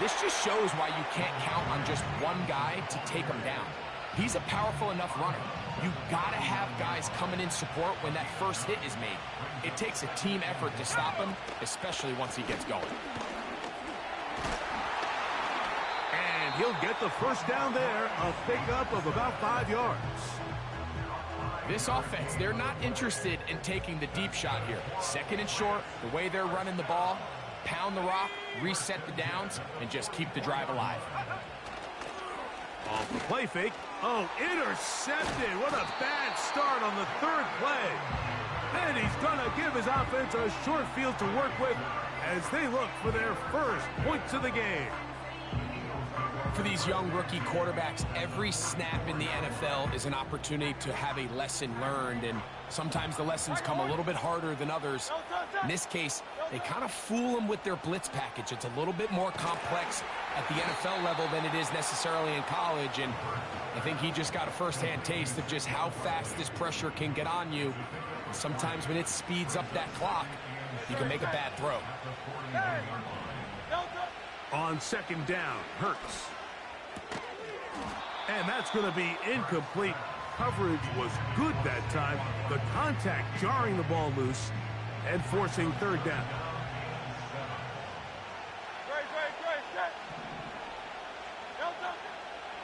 This just shows why you can't count on just one guy to take him down. He's a powerful enough runner. You gotta have guys coming in support when that first hit is made. It takes a team effort to stop him, especially once he gets going. And he'll get the first down there, a pickup of about 5 yards. This offense, they're not interested in taking the deep shot here. Second and short, the way they're running the ball, pound the rock, reset the downs, and just keep the drive alive. Off the play fake. Oh, intercepted. What a bad start on the third play. And he's going to give his offense a short field to work with as they look for their first points of the game. For these young rookie quarterbacks, every snap in the NFL is an opportunity to have a lesson learned, and sometimes the lessons come a little bit harder than others. In this case, they kind of fool them with their blitz package. It's a little bit more complex at the NFL level than it is necessarily in college, and I think he just got a first-hand taste of just how fast this pressure can get on you. And sometimes when it speeds up that clock, you can make a bad throw. On second down, Hurts. And that's going to be incomplete. Coverage was good that time. The contact jarring the ball loose and forcing third down.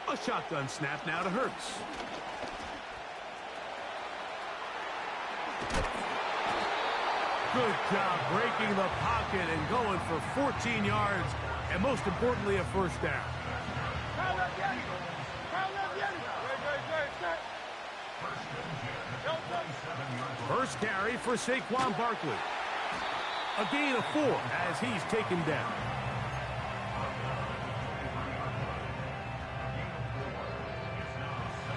A shotgun snap now to Hurts. Good job breaking the pocket and going for 14 yards, and most importantly, a first down. First carry for Saquon Barkley. A gain of 4 as he's taken down.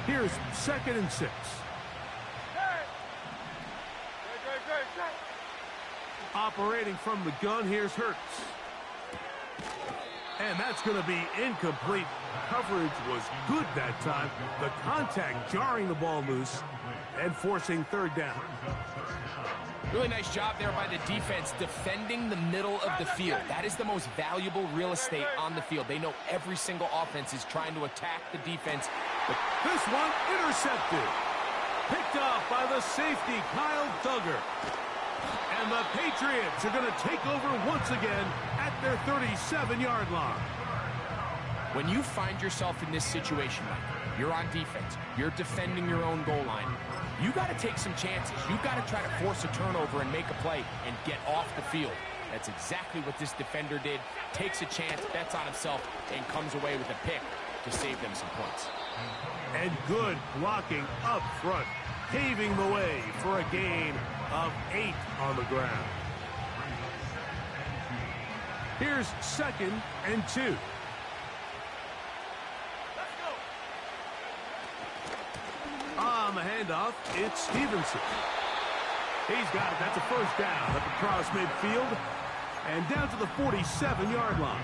Here's 2nd and 6. Operating from the gun, here's Hurts. And that's going to be incomplete. Coverage was good that time. The contact jarring the ball loose and forcing third down. Really nice job there by the defense defending the middle of the field. That is the most valuable real estate on the field. They know every single offense is trying to attack the defense. But this one intercepted. Picked off by the safety, Kyle Duggar. And the Patriots are going to take over once again at their 37-yard line. When you find yourself in this situation, Mike, you're on defense, you're defending your own goal line, you got to take some chances. You got to try to force a turnover and make a play and get off the field. That's exactly what this defender did. Takes a chance, bets on himself, and comes away with a pick to save them some points. And good blocking up front, paving the way for a gain of 8 on the ground. Here's 2nd and 2. On the handoff, it's Stevenson. He's got it. That's a first down at the cross midfield and down to the 47-yard line.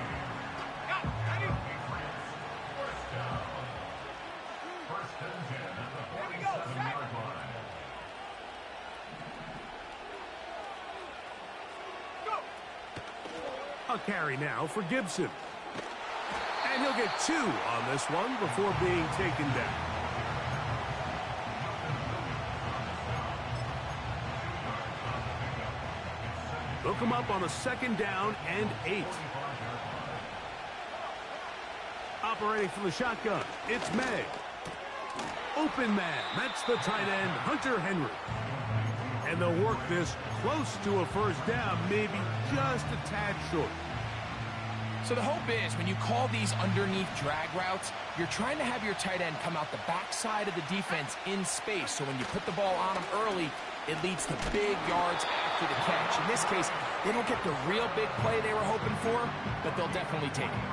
A carry now for Gibson. And he'll get 2 on this one before being taken down. Look him up on a 2nd down and 8. Operating from the shotgun, it's May. Open man, that's the tight end, Hunter Henry. And they'll work this close to a first down, maybe just a tad short. So the hope is when you call these underneath drag routes, you're trying to have your tight end come out the backside of the defense in space. So when you put the ball on him early, it leads to big yards after the catch. In this case, they don't get the real big play they were hoping for, but they'll definitely take it.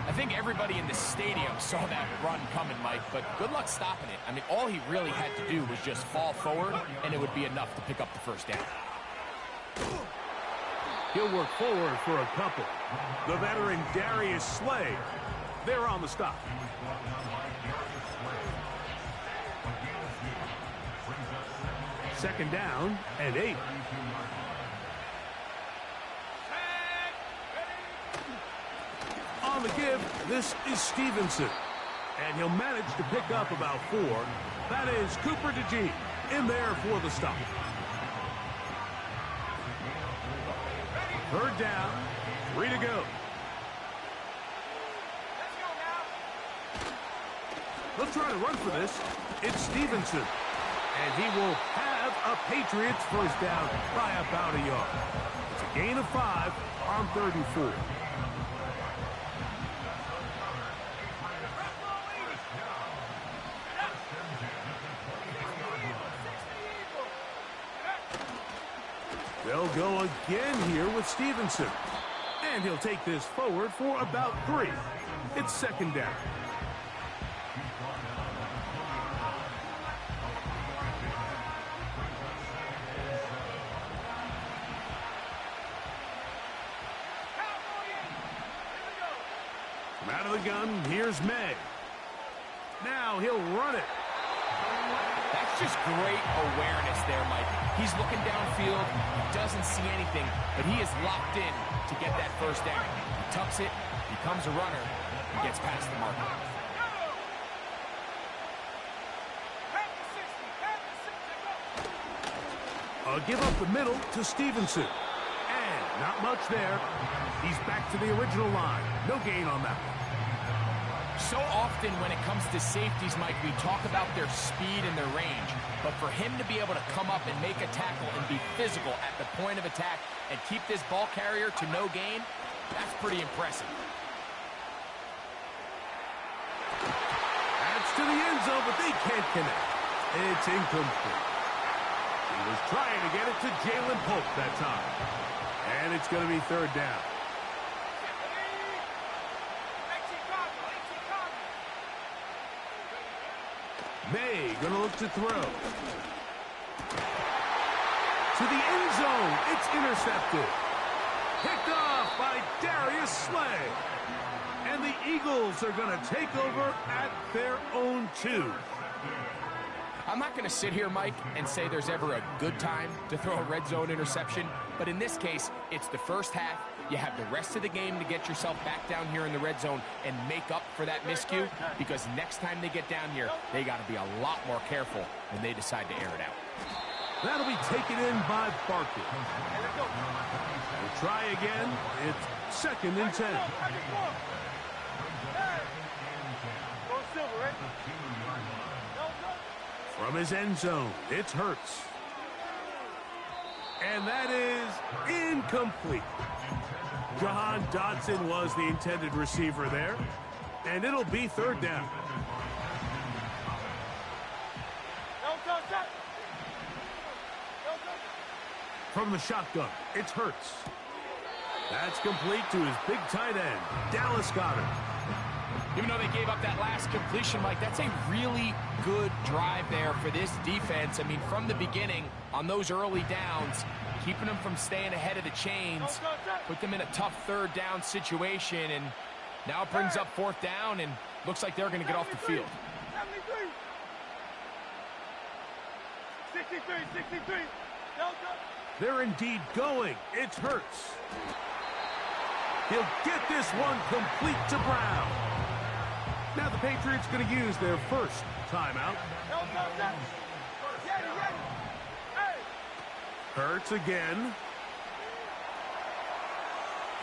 I think everybody in the stadium saw that run coming, Mike, but good luck stopping it. I mean, all he really had to do was just fall forward, and it would be enough to pick up the first down. He'll work forward for a couple. The veteran Darius Slay, they're on the stop. Second down and 8. On the give, this is Stevenson. And he'll manage to pick up about 4. That is Cooper DeGene in there for the stop. Third down, 3 to go. They'll try to run for this. It's Stevenson. And he will have a Patriots first down by about a yard. It's a gain of 5 on 3rd and 4. They'll go again here with Stevenson. And he'll take this forward for about 3. It's 2nd down. From out of the gun, here's May. Now he'll run it. That's just great awareness there, Mike. He's looking downfield, he doesn't see anything, but he is locked in to get that first down. He tucks it, becomes a runner, and gets past the marker. Give up the middle to Stevenson. And not much there. He's back to the original line. No gain on that one. So often when it comes to safeties, Mike, we talk about their speed and their range. But for him to be able to come up and make a tackle and be physical at the point of attack and keep this ball carrier to no gain, that's pretty impressive. That's to the end zone, but they can't connect. It's incomplete. He was trying to get it to Jalen Pope that time. And it's going to be 3rd down. May going to look to throw. To the end zone. It's intercepted. Picked off by Darius Slay. And the Eagles are going to take over at their own 2. I'm not going to sit here, Mike, and say there's ever a good time to throw a red zone interception, but in this case, it's the first half. You have the rest of the game to get yourself back down here in the red zone and make up for that miscue, because next time they get down here, they got to be a lot more careful when they decide to air it out. That'll be taken in by Barker. We'll try again. It's 2nd and 10. From his end zone, it's Hurts. And that is incomplete. Jahan Dotson was the intended receiver there. And it'll be 3rd down. From the shotgun, it's Hurts. That's complete to his big tight end, Dallas Goedert. Even though they gave up that last completion, Mike, that's a really good drive there for this defense. I mean, from the beginning, on those early downs, keeping them from staying ahead of the chains, put them in a tough 3rd down situation, and now it brings up 4th down, and looks like they're going to get off the field. 63. They're indeed going. It's Hurts. He'll get this one complete to Brown. Now the Patriots going to use their first timeout. Hurts again.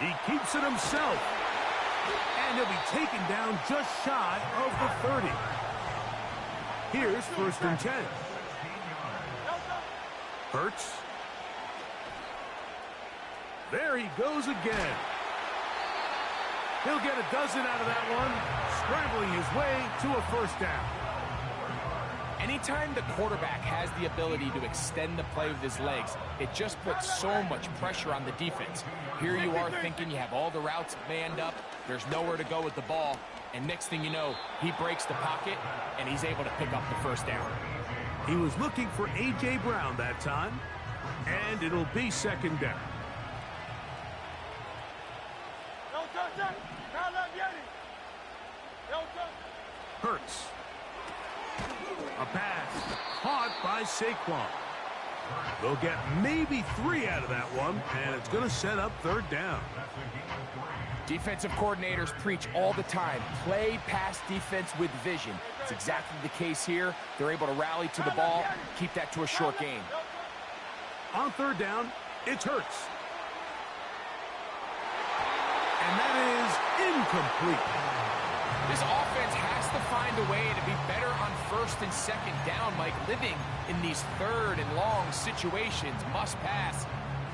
He keeps it himself. And he'll be taken down just shy of the 30. Here's 1st and 10. Hurts. There he goes again. He'll get a dozen out of that one, scrambling his way to a 1st down. Anytime the quarterback has the ability to extend the play with his legs, it just puts so much pressure on the defense. Here you are thinking you have all the routes manned up, there's nowhere to go with the ball, and next thing you know, he breaks the pocket, and he's able to pick up the 1st down. He was looking for A.J. Brown that time, and it'll be 2nd down. Hurts. A pass caught by Saquon. They'll get maybe 3 out of that one, and it's going to set up 3rd down. Defensive coordinators preach all the time, play pass defense with vision. It's exactly the case here. They're able to rally to the ball, keep that to a short game. On third down, it's Hurts. And that is incomplete. This offense has to find a way to be better on first and second down, Mike. Living in these third and long situations, must pass,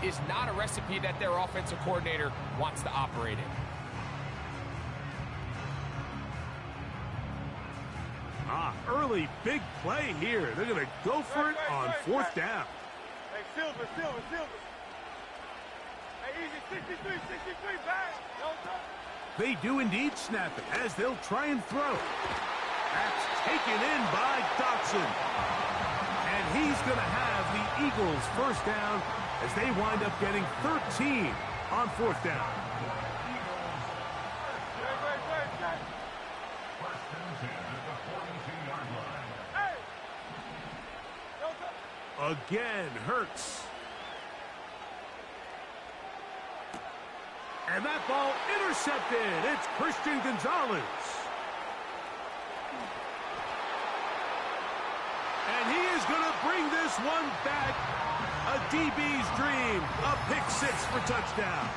is not a recipe that their offensive coordinator wants to operate in. Early big play here. They're going to go for it on fourth down. Hey, Silver. Hey, easy, 63, back. They do indeed snap it as they'll try and throw. That's taken in by Dotson. And he's going to have the Eagles first down as they wind up getting 13 on fourth down. Again, Hurts. And that ball intercepted. It's Christian Gonzalez. And he is going to bring this one back. A DB's dream. A pick six for touchdown.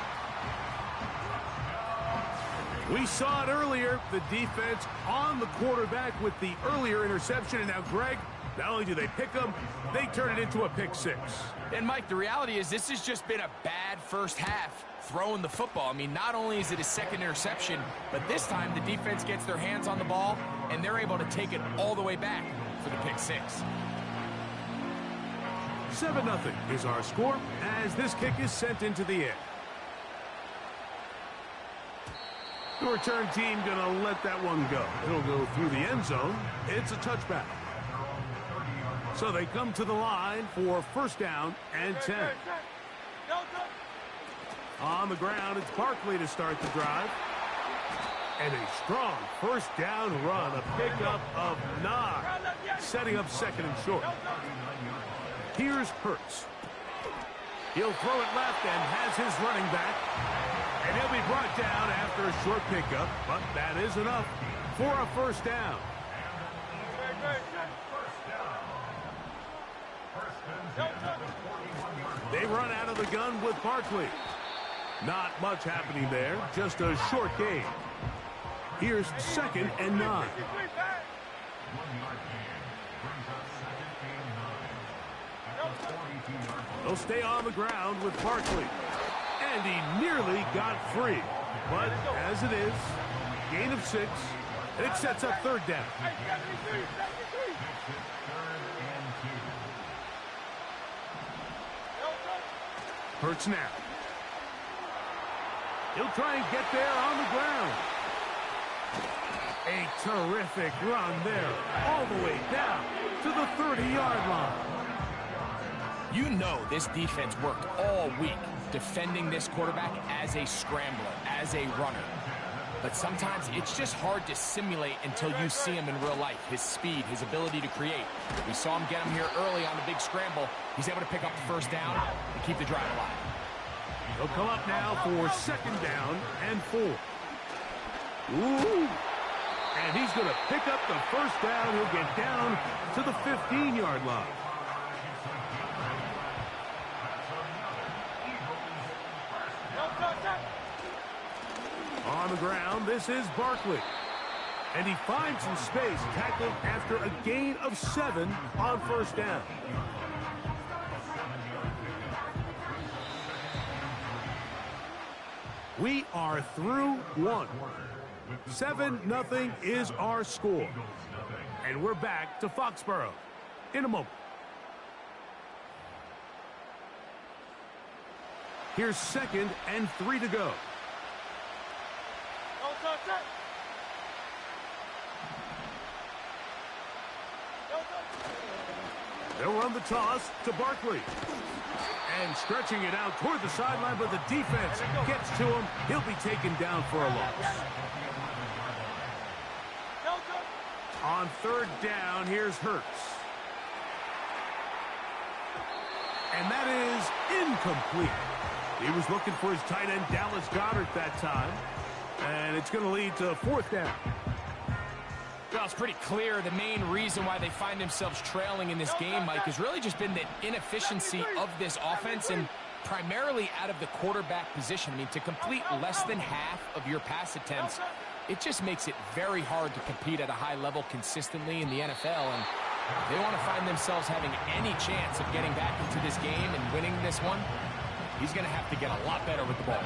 We saw it earlier. The defense on the quarterback with the earlier interception. And now, Greg, not only do they pick them, they turn it into a pick six. And, Mike, the reality is this has just been a bad first half throwing the football. I mean, not only is it a second interception, but this time the defense gets their hands on the ball, and they're able to take it all the way back for the pick six. 7-0 is our score as this kick is sent into the air. The return team going to let that one go. It'll go through the end zone. It's a touchback. So they come to the line for first down and 10. On the ground, it's Barkley to start the drive. And a strong first down run, a pickup of 9, setting up second and short. Here's Hurts. He'll throw it left and has his running back. And he'll be brought down after a short pickup, but that is enough for a first down. They run out of the gun with Barkley. Not much happening there, just a short gain. Here's second and 9. They'll stay on the ground with Barkley. And he nearly got free. But as it is, gain of 6, and it sets up third down. Hurts now. He'll try and get there on the ground. A terrific run there, all the way down to the 30-yard line. You know this defense worked all week defending this quarterback as a scrambler, as a runner. But sometimes it's just hard to simulate until you see him in real life. His speed, his ability to create. We saw him get him here early on the big scramble. He's able to pick up the first down and keep the drive alive. He'll come up now for second down and 4. Ooh. And he's going to pick up the first down. He'll get down to the 15-yard line. On the ground, this is Barkley. And he finds some space, tackled after a gain of 7 on first down. We are through 1. 7-0 is our score. And we're back to Foxborough in a moment. Here's second and 3 to go. They'll run the toss to Barkley. And stretching it out toward the sideline, but the defense gets to him. He'll be taken down for a loss. On third down, here's Hurts. And that is incomplete. He was looking for his tight end, Dallas Goedert, that time. And it's going to lead to 4th down. Well, it's pretty clear the main reason why they find themselves trailing in this game, Mike, has really just been the inefficiency of this offense and primarily out of the quarterback position. I mean, to complete less than half of your pass attempts, it just makes it very hard to compete at a high level consistently in the NFL. And if they want to find themselves having any chance of getting back into this game and winning this one, he's going to have to get a lot better with the ball.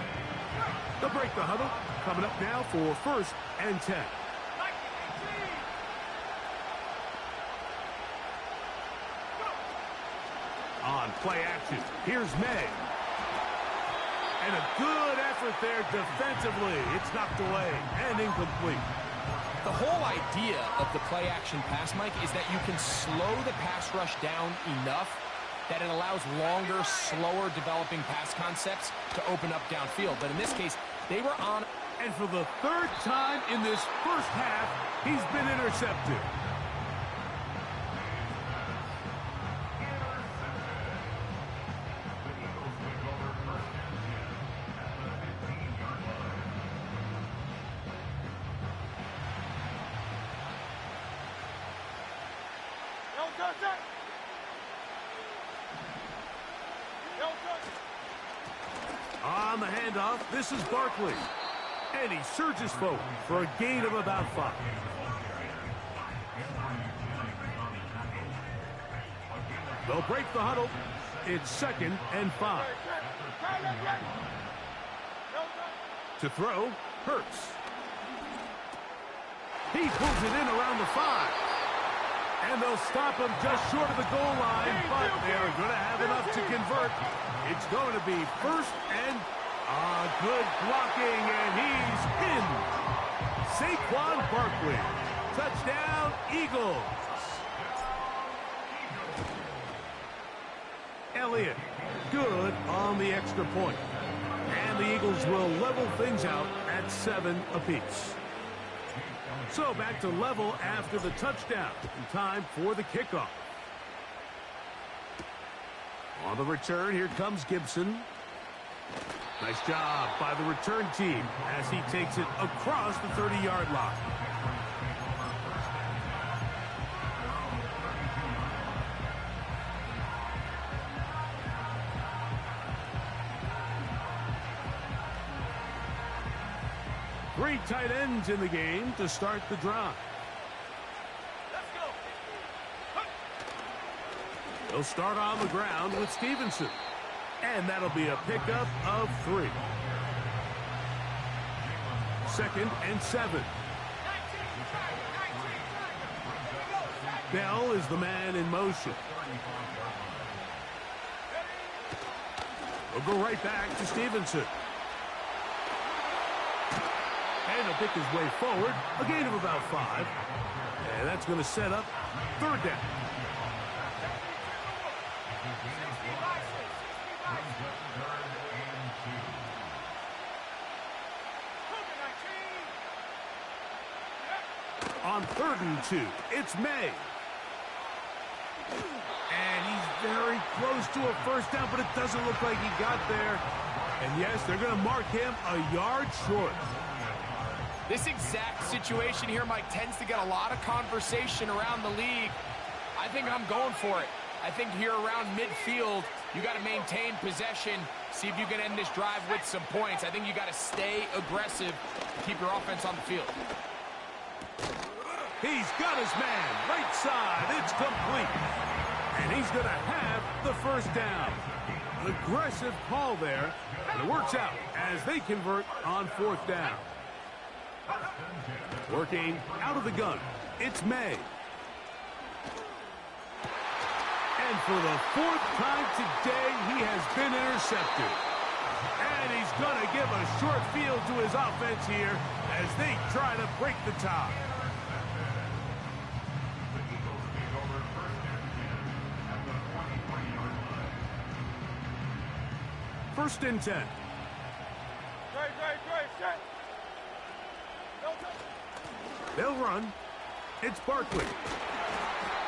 They'll break the huddle. Coming up now for 1st and 10. On play action, here's May. And a good effort there defensively. It's knocked away and incomplete. The whole idea of the play-action pass, Mike, is that you can slow the pass rush down enough that it allows longer, slower developing pass concepts to open up downfield. But in this case, they were on. And for the 3rd time in this first half, he's been intercepted. On the handoff, this is Barkley. And he surges forward for a gain of about 5. They'll break the huddle. It's 2nd and 5. To throw, Hurts. He pulls it in around the 5. And they'll stop him just short of the goal line, but they are going to have enough to convert. It's going to be 1st and good blocking, and he's in. Saquon Barkley. Touchdown, Eagles. Elliott, good on the extra point. And the Eagles will level things out at 7 apiece. So back to level after the touchdown. Time for the kickoff. On the return, here comes Gibson. Nice job by the return team as he takes it across the 30-yard line. Three tight ends in the game to start the drive. They'll start on the ground with Stevenson. And that'll be a pickup of 3. 2nd and 7. Bell is the man in motion. We'll go right back to Stevenson. And he'll pick his way forward. A gain of about 5. And that's going to set up 3rd down. On 3rd and 2, it's May. And he's very close to a 1st down, but it doesn't look like he got there. And yes, they're going to mark him a yard short. This exact situation here, Mike, tends to get a lot of conversation around the league. I think I'm going for it. I think here around midfield, you got to maintain possession, see if you can end this drive with some points. I think you got to stay aggressive to keep your offense on the field. He's got his man, right side, it's complete. And he's going to have the 1st down. An aggressive call there, and it works out as they convert on 4th down. Working out of the gun, it's May. And for the 4th time today, he has been intercepted. And he's going to give a short field to his offense here as they try to break the tie. First and 10. They'll run. It's Barkley.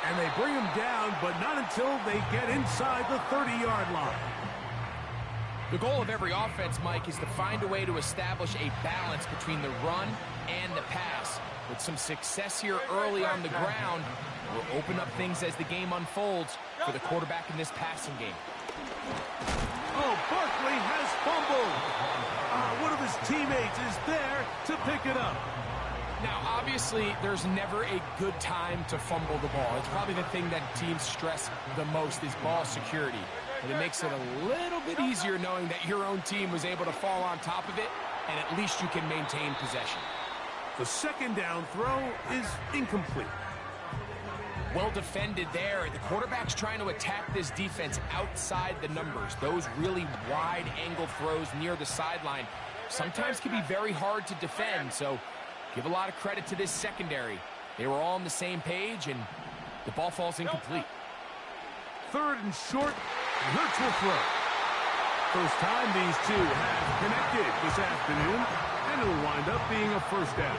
And they bring him down, but not until they get inside the 30-yard line. The goal of every offense, Mike, is to find a way to establish a balance between the run and the pass. With some success here early on the ground, will open up things as the game unfolds for the quarterback in this passing game. Oh, Barkley has fumbled. One of his teammates is there to pick it up. Now, obviously, there's never a good time to fumble the ball. It's probably the thing that teams stress the most is ball security. And it makes it a little bit easier knowing that your own team was able to fall on top of it, and at least you can maintain possession. The second down throw is incomplete. Well defended there. The quarterback's trying to attack this defense outside the numbers. Those really wide angle throws near the sideline sometimes can be very hard to defend, so give a lot of credit to this secondary. They were all on the same page, and the ball falls incomplete. Third and short, Hurts will throw. First time these two have connected this afternoon, and it'll wind up being a first down.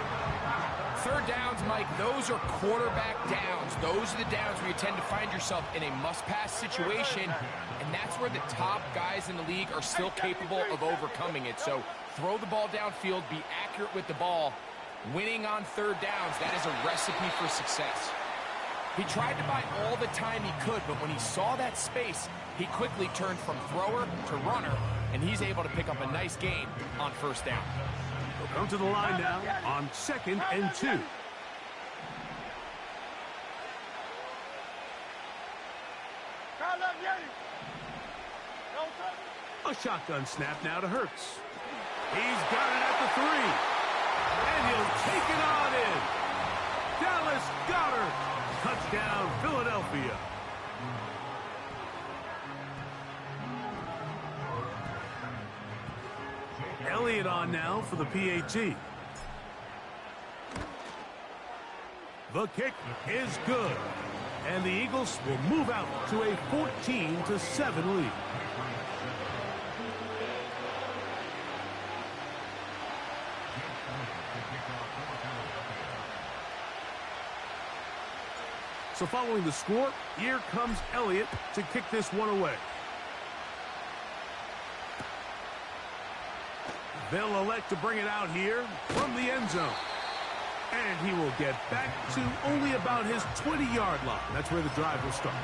Third downs, Mike, those are quarterback downs. Those are the downs where you tend to find yourself in a must-pass situation, and that's where the top guys in the league are still capable of overcoming it. So throw the ball downfield, be accurate with the ball. Winning on third downs, that is a recipe for success. He tried to buy all the time he could, but when he saw that space, he quickly turned from thrower to runner, and he's able to pick up a nice gain on first down. They'll come to the line now on 2nd and 2. A shotgun snap now to Hurts. He's got it at the 3. And he'll take it on in. Dallas Goedert. Touchdown, Philadelphia. Elliott on now for the PAT. The kick is good. And the Eagles will move out to a 14-7 lead. So following the score, here comes Elliott to kick this one away. They'll elect to bring it out here from the end zone. And he will get back to only about his 20-yard line. That's where the drive will start.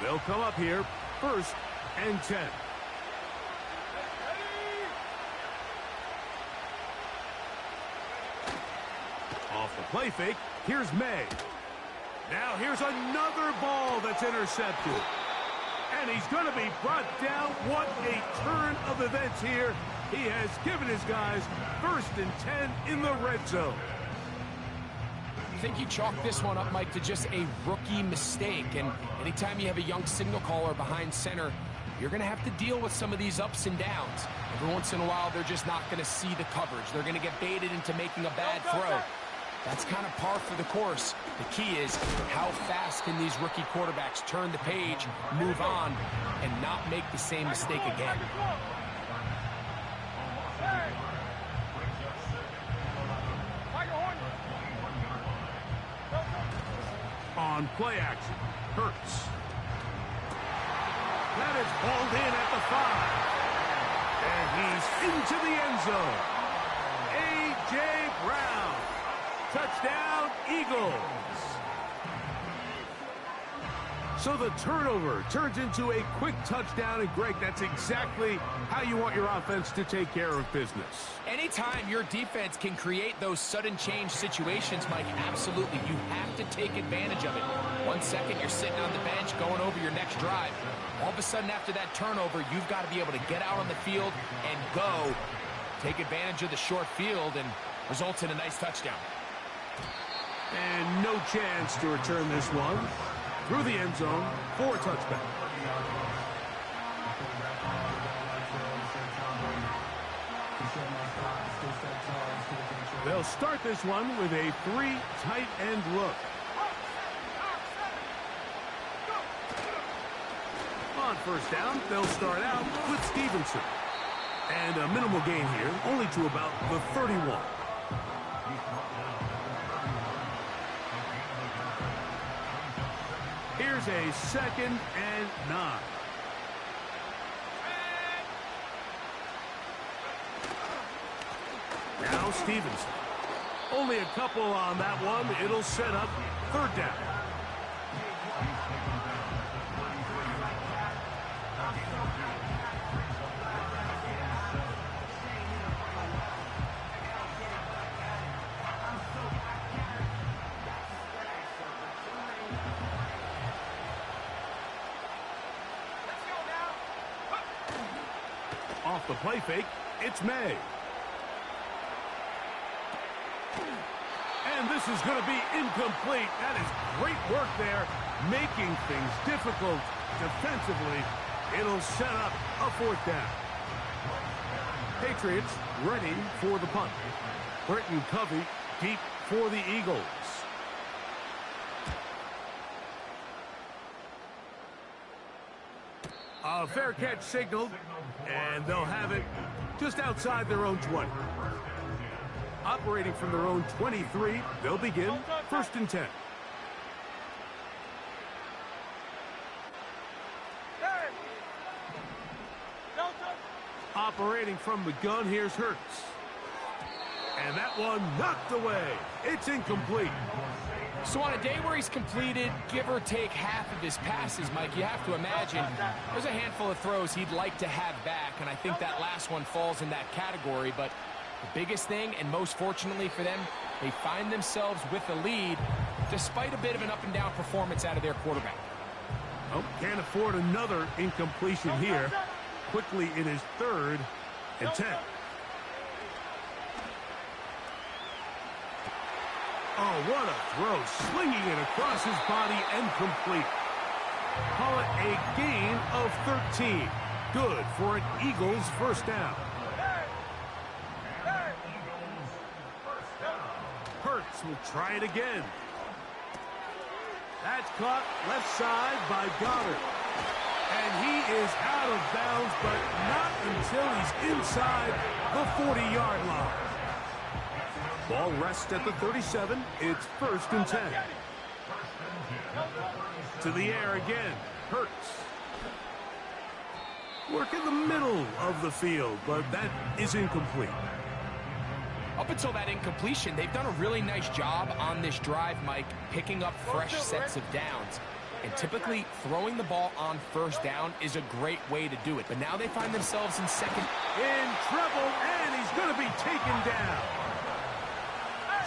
They'll come up here, 1st and 10. Off the play fake, here's May. Now here's another ball that's intercepted. And he's going to be brought down. What a turn of events here. He has given his guys 1st and 10 in the red zone. I think you chalk this one up, Mike, to just a rookie mistake. And anytime you have a young signal caller behind center, you're going to have to deal with some of these ups and downs. Every once in a while, they're just not going to see the coverage. They're going to get baited into making a bad throw. That's kind of par for the course. The key is how fast can these rookie quarterbacks turn the page, move on, and not make the same mistake again. On play action, Hurts. That is balled in at the 5. And he's into the end zone. A.J. Brown. Touchdown, Eagles. So the turnover turns into a quick touchdown, and Greg, that's exactly how you want your offense to take care of business. Anytime your defense can create those sudden change situations, Mike, absolutely, you have to take advantage of it. 1 second, you're sitting on the bench going over your next drive. All of a sudden, after that turnover, you've got to be able to get out on the field and go. Take advantage of the short field, and results in a nice touchdown. And no chance to return this one through the end zone for a touchback. They'll start this one with a 3 tight end look. On first down, they'll start out with Stevenson. And a minimal gain here, only to about the 31. Here's a 2nd and 9. Now Stevenson. Only a couple on that one. It'll set up 3rd down. Off the play fake, it's May. And this is going to be incomplete. That is great work there, making things difficult defensively. It'll set up a 4th down. Patriots ready for the punt. Britton Covey deep for the Eagles. A fair catch signaled, and they'll have it just outside their own 20. Operating from their own 23, they'll begin 1st and 10. Operating from the gun, here's Hurts. And that one knocked away. It's incomplete. So on a day where he's completed, give or take half of his passes, Mike, you have to imagine there's a handful of throws he'd like to have back, and I think that last one falls in that category. But the biggest thing, and most fortunately for them, they find themselves with the lead despite a bit of an up-and-down performance out of their quarterback. Oh, can't afford another incompletion here. Quickly in his 3rd and 10. Oh, what a throw. Slinging it across his body and complete. Call it a gain of 13. Good for an Eagles 1st down. Hurts will try it again. That's caught left side by Goddard. And he is out of bounds, but not until he's inside the 40-yard line. Ball rests at the 37. It's 1st and 10. To the air again. Hurts. Work in the middle of the field, but that is incomplete. Up until that incompletion, they've done a really nice job on this drive, Mike, picking up fresh sets of downs. And typically, throwing the ball on 1st down is a great way to do it. But now they find themselves in 2nd. In trouble, and he's going to be taken down.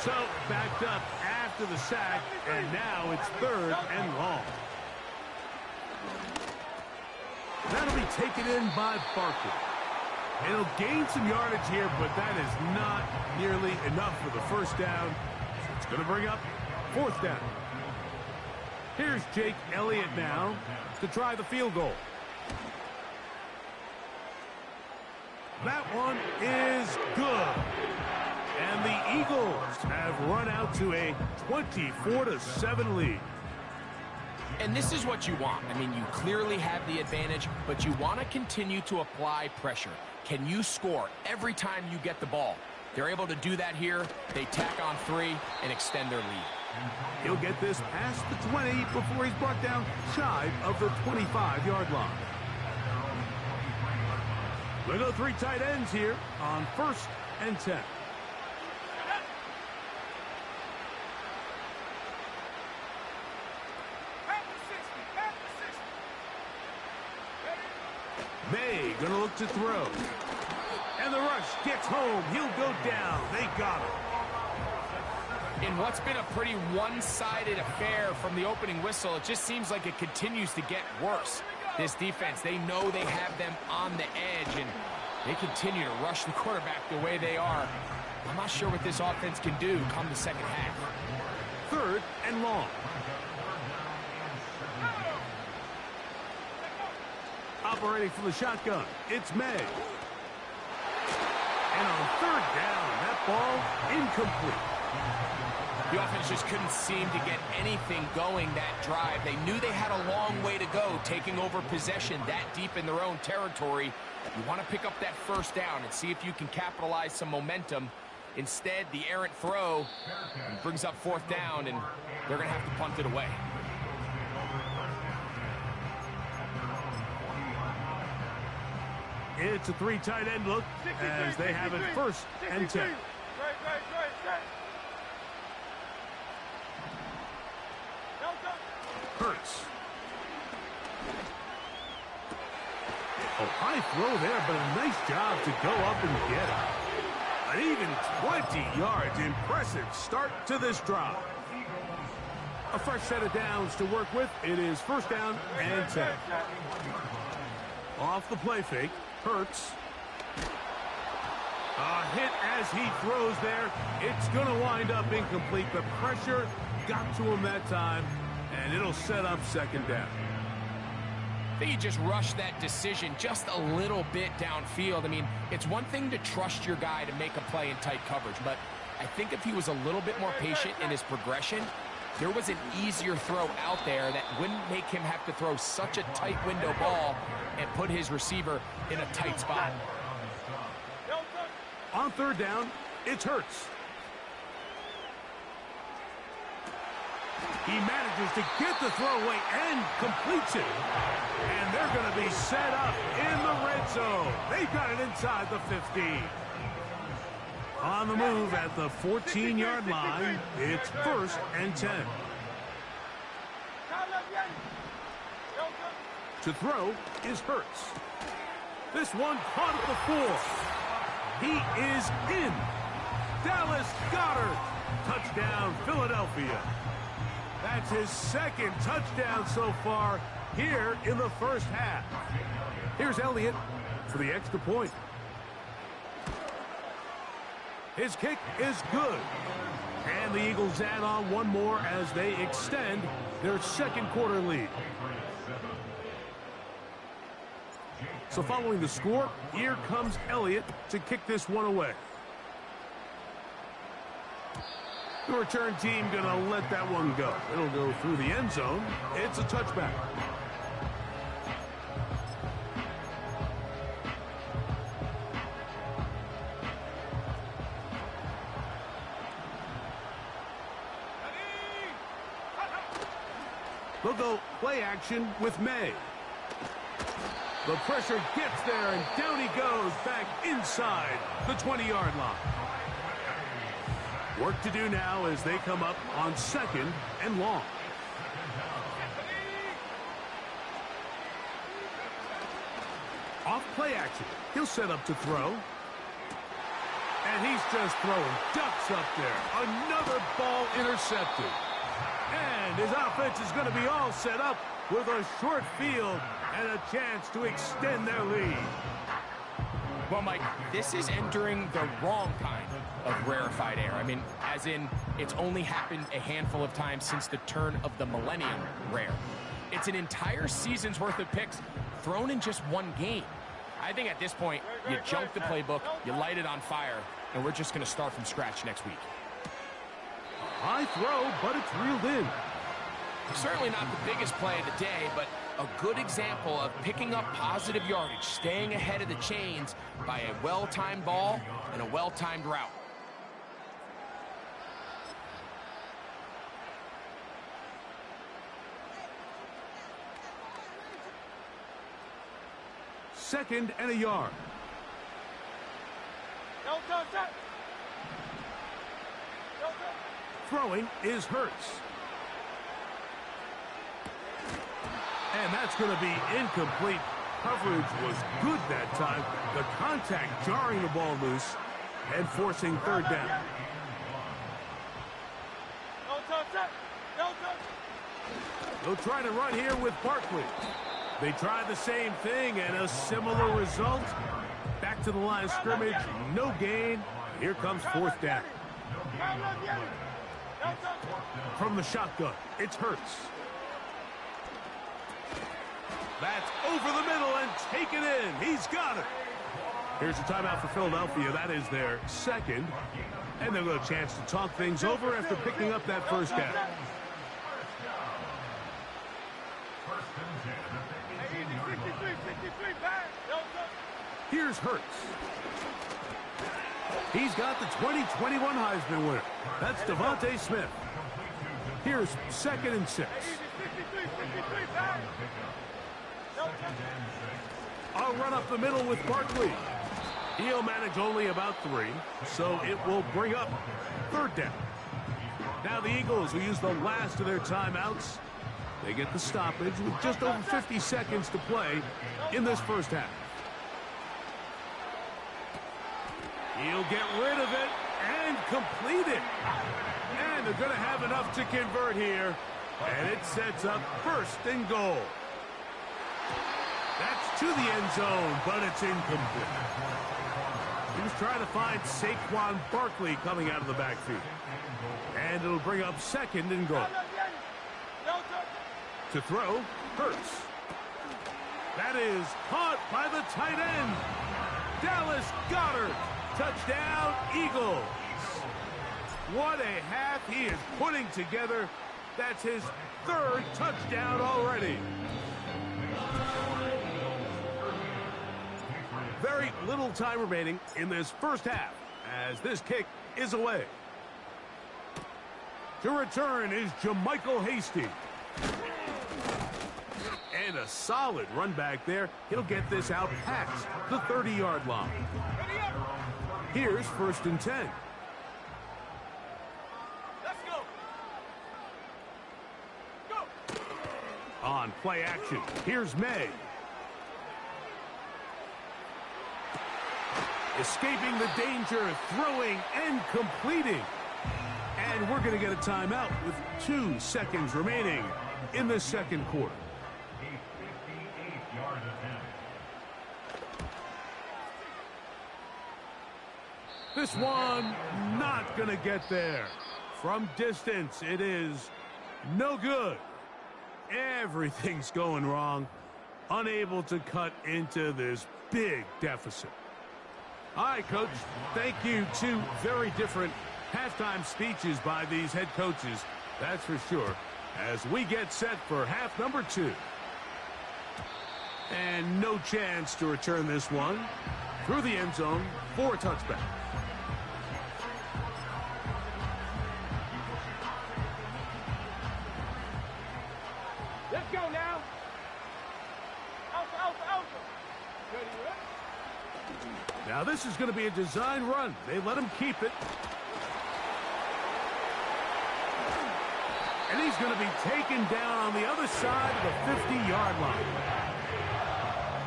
So, backed up after the sack, and now it's 3rd and long. That'll be taken in by Barkley. And he'll gain some yardage here, but that is not nearly enough for the 1st down. So it's going to bring up 4th down. Here's Jake Elliott now to try the field goal. That one is good. And the Eagles have run out to a 24-7 lead. And this is what you want. I mean, you clearly have the advantage, but you want to continue to apply pressure. Can you score every time you get the ball? They're able to do that here. They tack on 3 and extend their lead. He'll get this past the 20 before he's brought down shy of the 25-yard line. We'll go 3 tight ends here on 1st and 10. May gonna look to throw. And the rush gets home. He'll go down. They got him. In what's been a pretty one-sided affair from the opening whistle, it just seems like it continues to get worse. This defense, they know they have them on the edge, and they continue to rush the quarterback the way they are. I'm not sure what this offense can do come the 2nd half. 3rd and long. Operating from the shotgun, it's May. And on 3rd down, that ball incomplete. The offense just couldn't seem to get anything going that drive. They knew they had a long way to go, taking over possession that deep in their own territory. You want to pick up that 1st down and see if you can capitalize some momentum. Instead, the errant throw brings up 4th down, and they're going to have to punt it away. It's a 3 tight end look as they have it first and 10. Hurts. Oh, high throw there, but a nice job to go up and get it. An even 20 yards. Impressive start to this drive. A fresh set of downs to work with. It is first down and 10. Off the play fake. Hurts. A hit as he throws there. It's going to wind up incomplete. The pressure got to him that time, and it'll set up second down. I think he just rushed that decision just a little bit downfield. I mean, it's one thing to trust your guy to make a play in tight coverage, but I think if he was a little bit more patient in his progression, there was an easier throw out there that wouldn't make him have to throw such a tight window ball and put his receiver in a tight spot. On third down, it's Hurts. He manages to get the throw away and completes it. And they're going to be set up in the red zone. They've got it inside the 15. On the move at the 14-yard line, it's first and 10. To throw is Hurts. This one caught at the 4. He is in. Dallas Goedert. Touchdown, Philadelphia. That's his second touchdown so far here in the first half. Here's Elliott for the extra point. His kick is good. And the Eagles add on one more as they extend their second quarter lead. So following the score, here comes Elliott to kick this one away. The return team going to let that one go. It'll go through the end zone. It's a touchback. They'll go play action with May. The pressure gets there, and down he goes back inside the 20-yard line. Work to do now as they come up on second and long. Off play action. He'll set up to throw. And he's just throwing ducks up there. Another ball intercepted. And his offense is going to be all set up with a short field and a chance to extend their lead. Well, Mike, this is entering the wrong kind of rarefied air. I mean, as in, it's only happened a handful of times since the turn of the millennium rare. It's an entire season's worth of picks thrown in just one game. I think at this point, you junk the playbook, you light it on fire, and we're just going to start from scratch next week. High throw, but it's reeled in. Certainly not the biggest play of the day, but a good example of picking up positive yardage, staying ahead of the chains by a well-timed ball and a well-timed route. Second and a yard. Throwing is Hurts. And that's going to be incomplete. Coverage was good that time. The contact jarring the ball loose and forcing third down. They'll try to run here with Barkley. They tried the same thing and a similar result. Back to the line of scrimmage, no gain. Here comes fourth down. From the shotgun, it's Hurts. That's over the middle and taken in. He's got it. Here's a timeout for Philadelphia. That is their second. And they'll get a chance to talk things over after picking up that first down. Here's Hurts. He's got the 2021 Heisman winner. That's Devontae Smith. Here's second and 6. A run up the middle with Barkley. He'll manage only about 3, so it will bring up 3rd down. Now the Eagles will use the last of their timeouts. They get the stoppage with just over 50 seconds to play in this first half. He'll get rid of it and complete it. And they're going to have enough to convert here. And it sets up 1st and goal. That's to the end zone, but it's incomplete. He was trying to find Saquon Barkley coming out of the backfield. And it'll bring up 2nd and goal. To throw, Hurts. That is caught by the tight end. Dallas Goedert. Touchdown, Eagles. What a half he is putting together. That's his 3rd touchdown already. Very little time remaining in this first half as this kick is away. To return is Jermichael Hasty. And a solid run back there. He'll get this out past the 30-yard line. Here's 1st and 10. Let's go. Go. On play action, here's May. Escaping the danger, throwing and completing. And we're going to get a timeout with 2 seconds remaining in the second quarter. This one not going to get there. From distance, it is no good. Everything's going wrong. Unable to cut into this big deficit. All right, Coach. Thank you. 2 very different halftime speeches by these head coaches. That's for sure. As we get set for half number 2. And no chance to return this one through the end zone for a touchback. Let's go now. Alpha. Now this is going to be a design run. They let him keep it. And he's going to be taken down on the other side of the 50-yard line.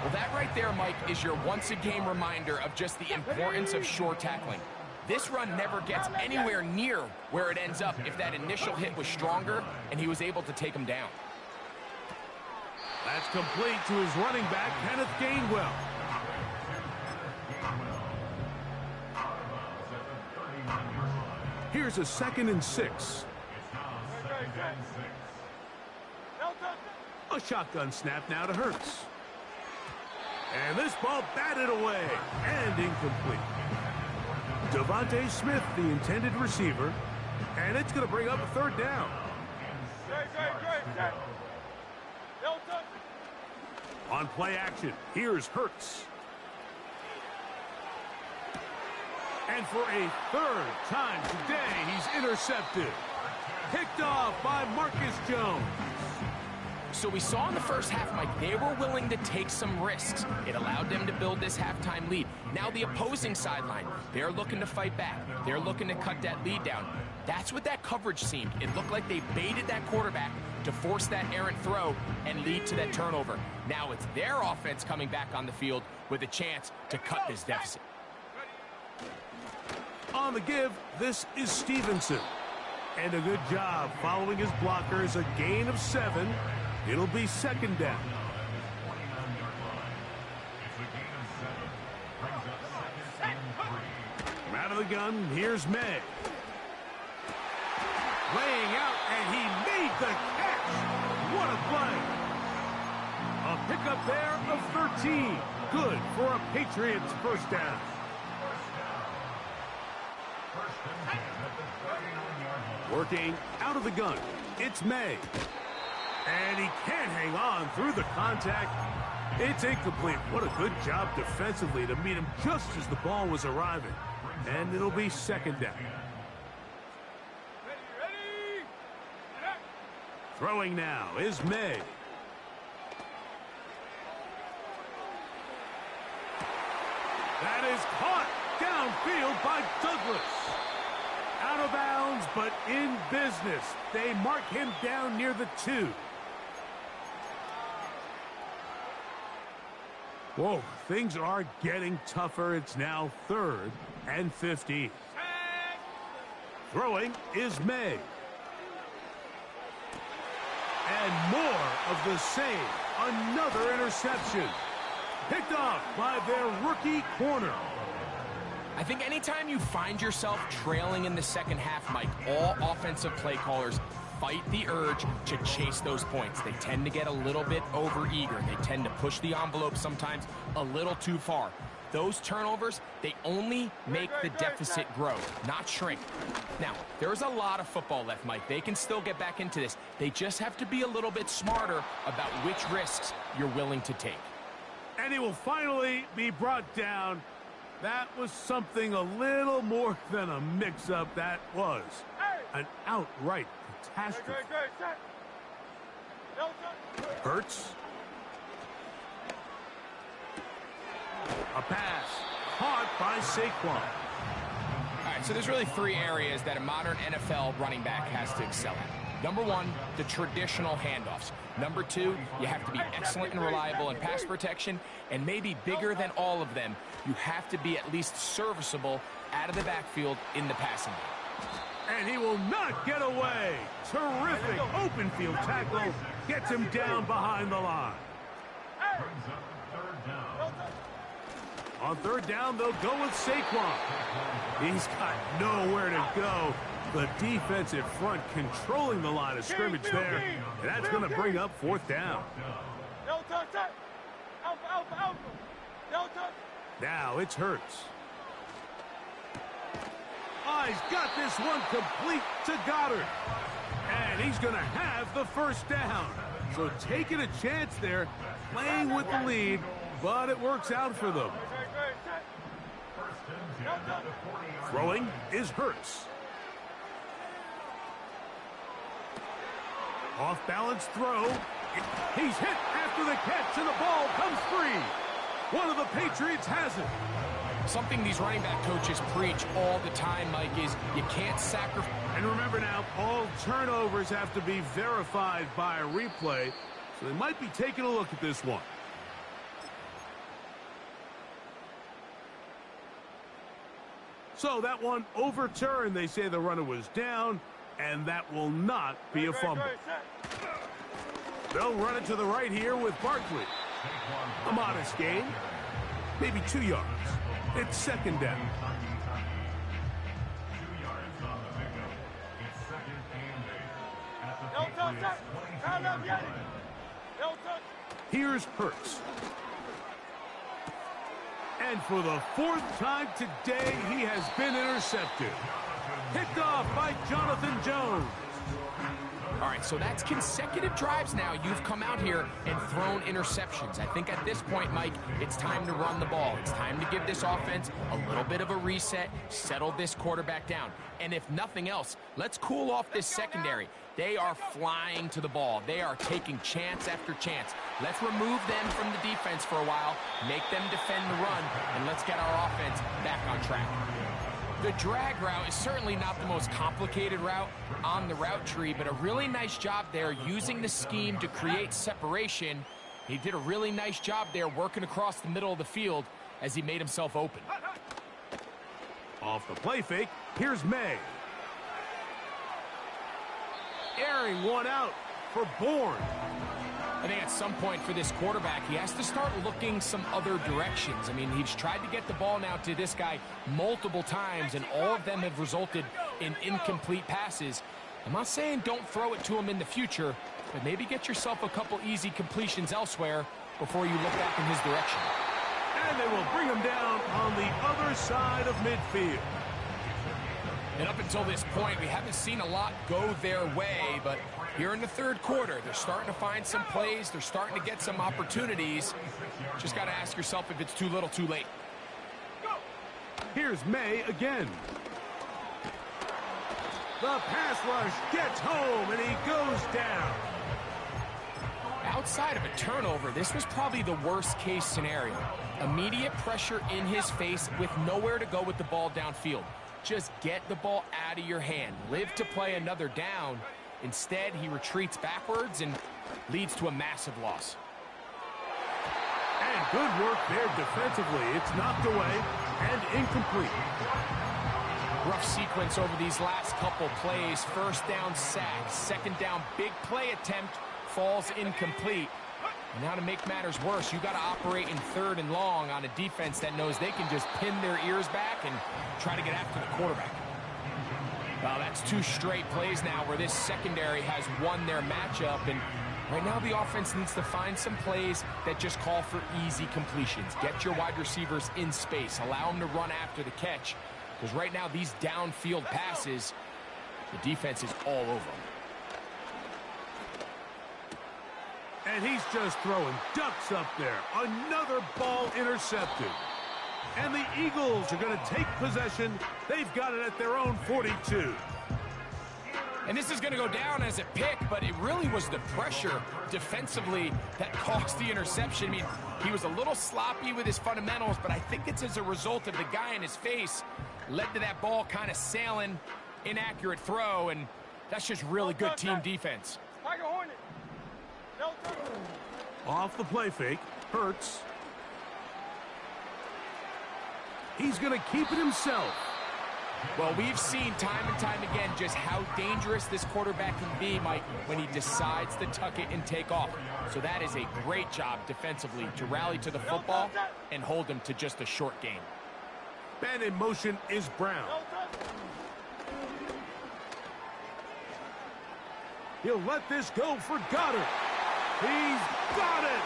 Well, that right there, Mike, is your once-a-game reminder of just the importance of short tackling. This run never gets anywhere near where it ends up if that initial hit was stronger and he was able to take him down. That's complete to his running back, Kenneth Gainwell. Here's a 2nd and 6. A shotgun snap now to Hurts. And this ball batted away and incomplete. Devontae Smith, the intended receiver, and it's going to bring up a 3rd down. On play action, here's Hurts. And for a 3rd time today, he's intercepted. Picked off by Marcus Jones. So we saw in the first half, Mike, they were willing to take some risks. It allowed them to build this halftime lead. Now the opposing sideline, they're looking to fight back. They're looking to cut that lead down. That's what that coverage seemed. It looked like they baited that quarterback to force that errant throw and lead to that turnover. Now it's their offense coming back on the field with a chance to cut this deficit. On the give, this is Stevenson. And a good job following his blockers, a gain of 7. It'll be 2nd down. From out of the gun, here's May. Laying out, and he made the catch. What a play. A pickup there of 13. Good for a Patriots first down. Working out of the gun, it's May. And he can't hang on through the contact. It's incomplete. What a good job defensively to meet him just as the ball was arriving. And it'll be 2nd down. Ready. Throwing now is May. That is caught downfield by Douglas. Out of bounds, but in business. They mark him down near the 2. Whoa, things are getting tougher. It's now 3rd and 15. Throwing is May. And more of the same. Another interception. Picked off by their rookie corner. I think anytime you find yourself trailing in the second half, Mike, all offensive play callers fight the urge to chase those points. They tend to get a little bit overeager. They tend to push the envelope sometimes a little too far. Those turnovers, they only make the deficit grow, not shrink. Now, there's a lot of football left, Mike. They can still get back into this. They just have to be a little bit smarter about which risks you're willing to take. And he will finally be brought down. That was something a little more than a mix-up. That was an outright catastrophe. Hurts. A pass caught by Saquon. All right, so there's really 3 areas that a modern NFL running back has to excel at. Number 1, the traditional handoffs. Number 2, you have to be excellent and reliable in pass protection. And maybe bigger than all of them, you have to be at least serviceable out of the backfield in the passing game. And he will not get away. Terrific open field tackle. Gets him down behind the line. On 3rd down, they'll go with Saquon. He's got nowhere to go. The defensive front controlling the line of scrimmage there. And that's going to bring up 4th down. Now it's Hurts. Oh, he's got this one complete to Goddard. And he's going to have the 1st down. So taking a chance there, playing with the lead, but it works out for them. Throwing is Hurts. Off-balance throw. He's hit after the catch, and the ball comes free. One of the Patriots has it. Something these running back coaches preach all the time, Mike, is you can't sacrifice. And remember now, all turnovers have to be verified by a replay, so they might be taking a look at this one. So that one overturned. They say the runner was down, and that will not be a fumble. They'll run it to the right here with Barkley. A modest gain, maybe 2 yards. It's 2nd down. Here's Hurts. And for the 4th time today, he has been intercepted. Picked off by Jonathan Jones. All right, so that's consecutive drives now. You've come out here and thrown interceptions. I think at this point, Mike, it's time to run the ball. It's time to give this offense a little bit of a reset, settle this quarterback down. And if nothing else, let's cool off this secondary. They are flying to the ball. They are taking chance after chance. Let's remove them from the defense for a while, make them defend the run, and let's get our offense back on track. The drag route is certainly not the most complicated route on the route tree, but a really nice job there using the scheme to create separation. He did a really nice job there working across the middle of the field as he made himself open. Off the play fake, here's May. Airing one out for Bourne. I think at some point for this quarterback, he has to start looking some other directions. I mean, he's tried to get the ball now to this guy multiple times, and all of them have resulted in incomplete passes. I'm not saying don't throw it to him in the future, but maybe get yourself a couple easy completions elsewhere before you look back in his direction. And they will bring him down on the other side of midfield. And up until this point, we haven't seen a lot go their way, but here in the 3rd quarter, they're starting to find some plays. They're starting to get some opportunities. Just got to ask yourself if it's too little, too late. Here's May again. The pass rush gets home, and he goes down. How outside of a turnover, this was probably the worst-case scenario. Immediate pressure in his face with nowhere to go with the ball downfield. Just get the ball out of your hand. Live to play another down. Instead, he retreats backwards and leads to a massive loss. And good work there defensively. It's knocked away and incomplete. Rough sequence over these last couple plays. First down sack, second down big play attempt, falls incomplete. And now to make matters worse, you got to operate in 3rd and long on a defense that knows they can just pin their ears back and try to get after the quarterback. Well, that's 2 straight plays now where this secondary has won their matchup, and right now the offense needs to find some plays that just call for easy completions. Get your wide receivers in space. Allow them to run after the catch, because right now these downfield passes, the defense is all over them. And he's just throwing ducks up there. Another ball intercepted. And the Eagles are going to take possession. They've got it at their own 42. And this is going to go down as a pick, but it really was the pressure defensively that caused the interception. I mean, he was a little sloppy with his fundamentals, but I think it's as a result of the guy in his face led to that ball kind of sailing, inaccurate throw, and that's just really good team defense. Off the play fake, Hurts. He's going to keep it himself. Well, we've seen time and time again just how dangerous this quarterback can be, Mike, when he decides to tuck it and take off. So that is a great job defensively to rally to the football and hold him to just a short gain. Man in motion is Brown. He'll let this go for Goddard. He's got it!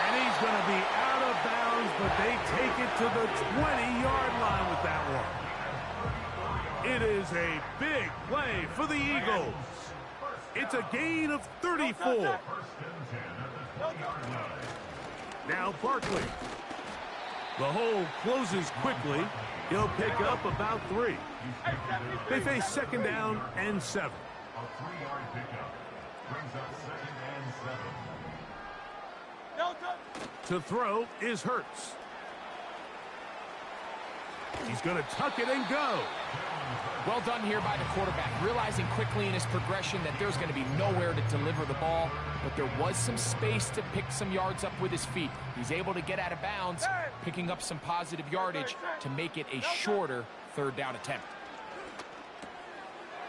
And he's going to be out of bounds, but they take it to the 20-yard line with that one. It is a big play for the Eagles. It's a gain of 34. Now Barkley. The hole closes quickly. He'll pick up about 3. They face 2nd down and 7. A 3-yard pickup brings up 2nd and 7. To throw is Hurts. He's going to tuck it and go. Well done here by the quarterback, realizing quickly in his progression that there's going to be nowhere to deliver the ball, but there was some space to pick some yards up with his feet. He's able to get out of bounds, picking up some positive yardage to make it a shorter 3rd down attempt.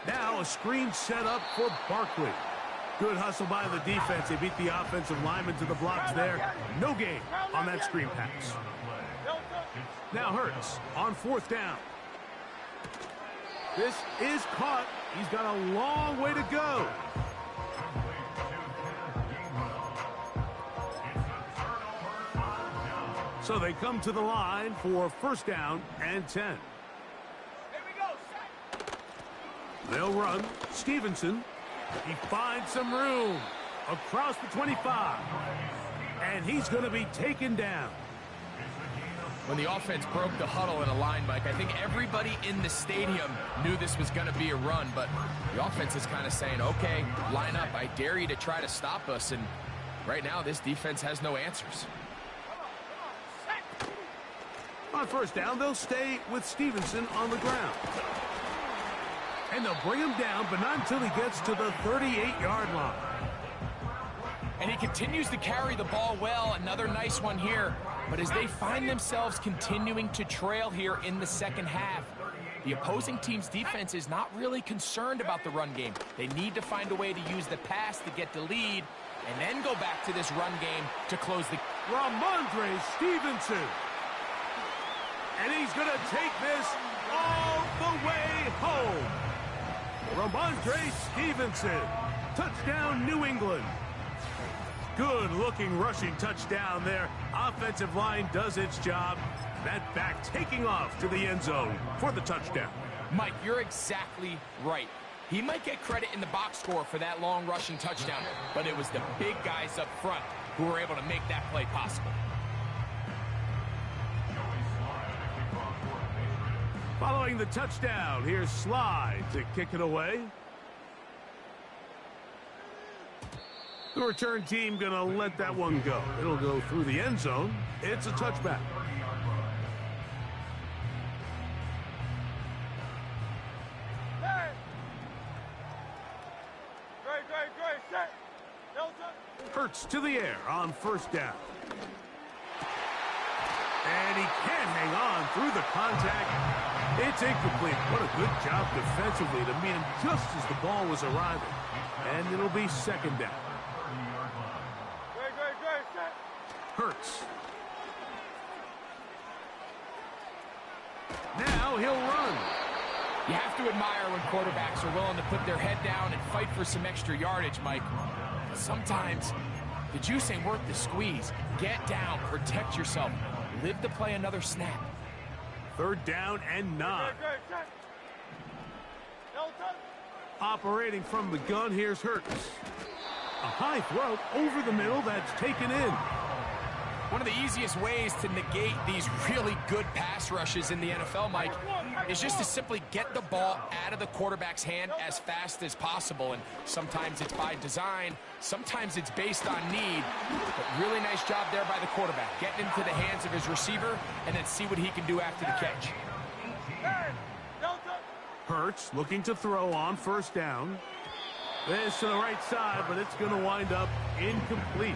Now a screen set up for Barkley. Good hustle by the defense. They beat the offensive lineman to the blocks there. No gain on that screen pass. Now Hurts on 4th down. This is caught. He's got a long way to go. So they come to the line for 1st down and 10. They'll run. Stevenson. He finds some room across the 25. And he's going to be taken down. When the offense broke the huddle in a line, Mike, I think everybody in the stadium knew this was going to be a run, but the offense is kind of saying, okay, line up. I dare you to try to stop us. And right now, this defense has no answers. On 1st down, they'll stay with Stevenson on the ground. And they'll bring him down, but not until he gets to the 38-yard line. And he continues to carry the ball well. Another nice one here. But as they find themselves continuing to trail here in the 2nd half, the opposing team's defense is not really concerned about the run game. They need to find a way to use the pass to get the lead and then go back to this run game to close the... Ramondre Stevenson. And he's going to take this all the way home. Ramondre Stevenson. Touchdown, New England. Good-looking rushing touchdown there. Offensive line does its job. That back taking off to the end zone for the touchdown. Mike, you're exactly right. He might get credit in the box score for that long rushing touchdown, but it was the big guys up front who were able to make that play possible. Following the touchdown, here's Slide to kick it away. The return team going to let that one go. It'll go through the end zone. It's a touchback. Hurts to the air on first down. And he can't hang on through the contact. It's incomplete. What a good job defensively to meet him just as the ball was arriving. And it'll be second down. Hurts. Now he'll run. You have to admire when quarterbacks are willing to put their head down and fight for some extra yardage, Mike. Sometimes the juice ain't worth the squeeze. Get down, protect yourself, live to play another snap. Third down and 9. Operating from the gun, here's Hurts. A high throw over the middle that's taken in. One of the easiest ways to negate these really good pass rushes in the NFL, Mike, is just to simply get the ball out of the quarterback's hand as fast as possible. And sometimes it's by design, sometimes it's based on need. But really nice job there by the quarterback, getting into the hands of his receiver and then see what he can do after the catch. Hurts looking to throw on first down. This to the right side, but it's going to wind up incomplete.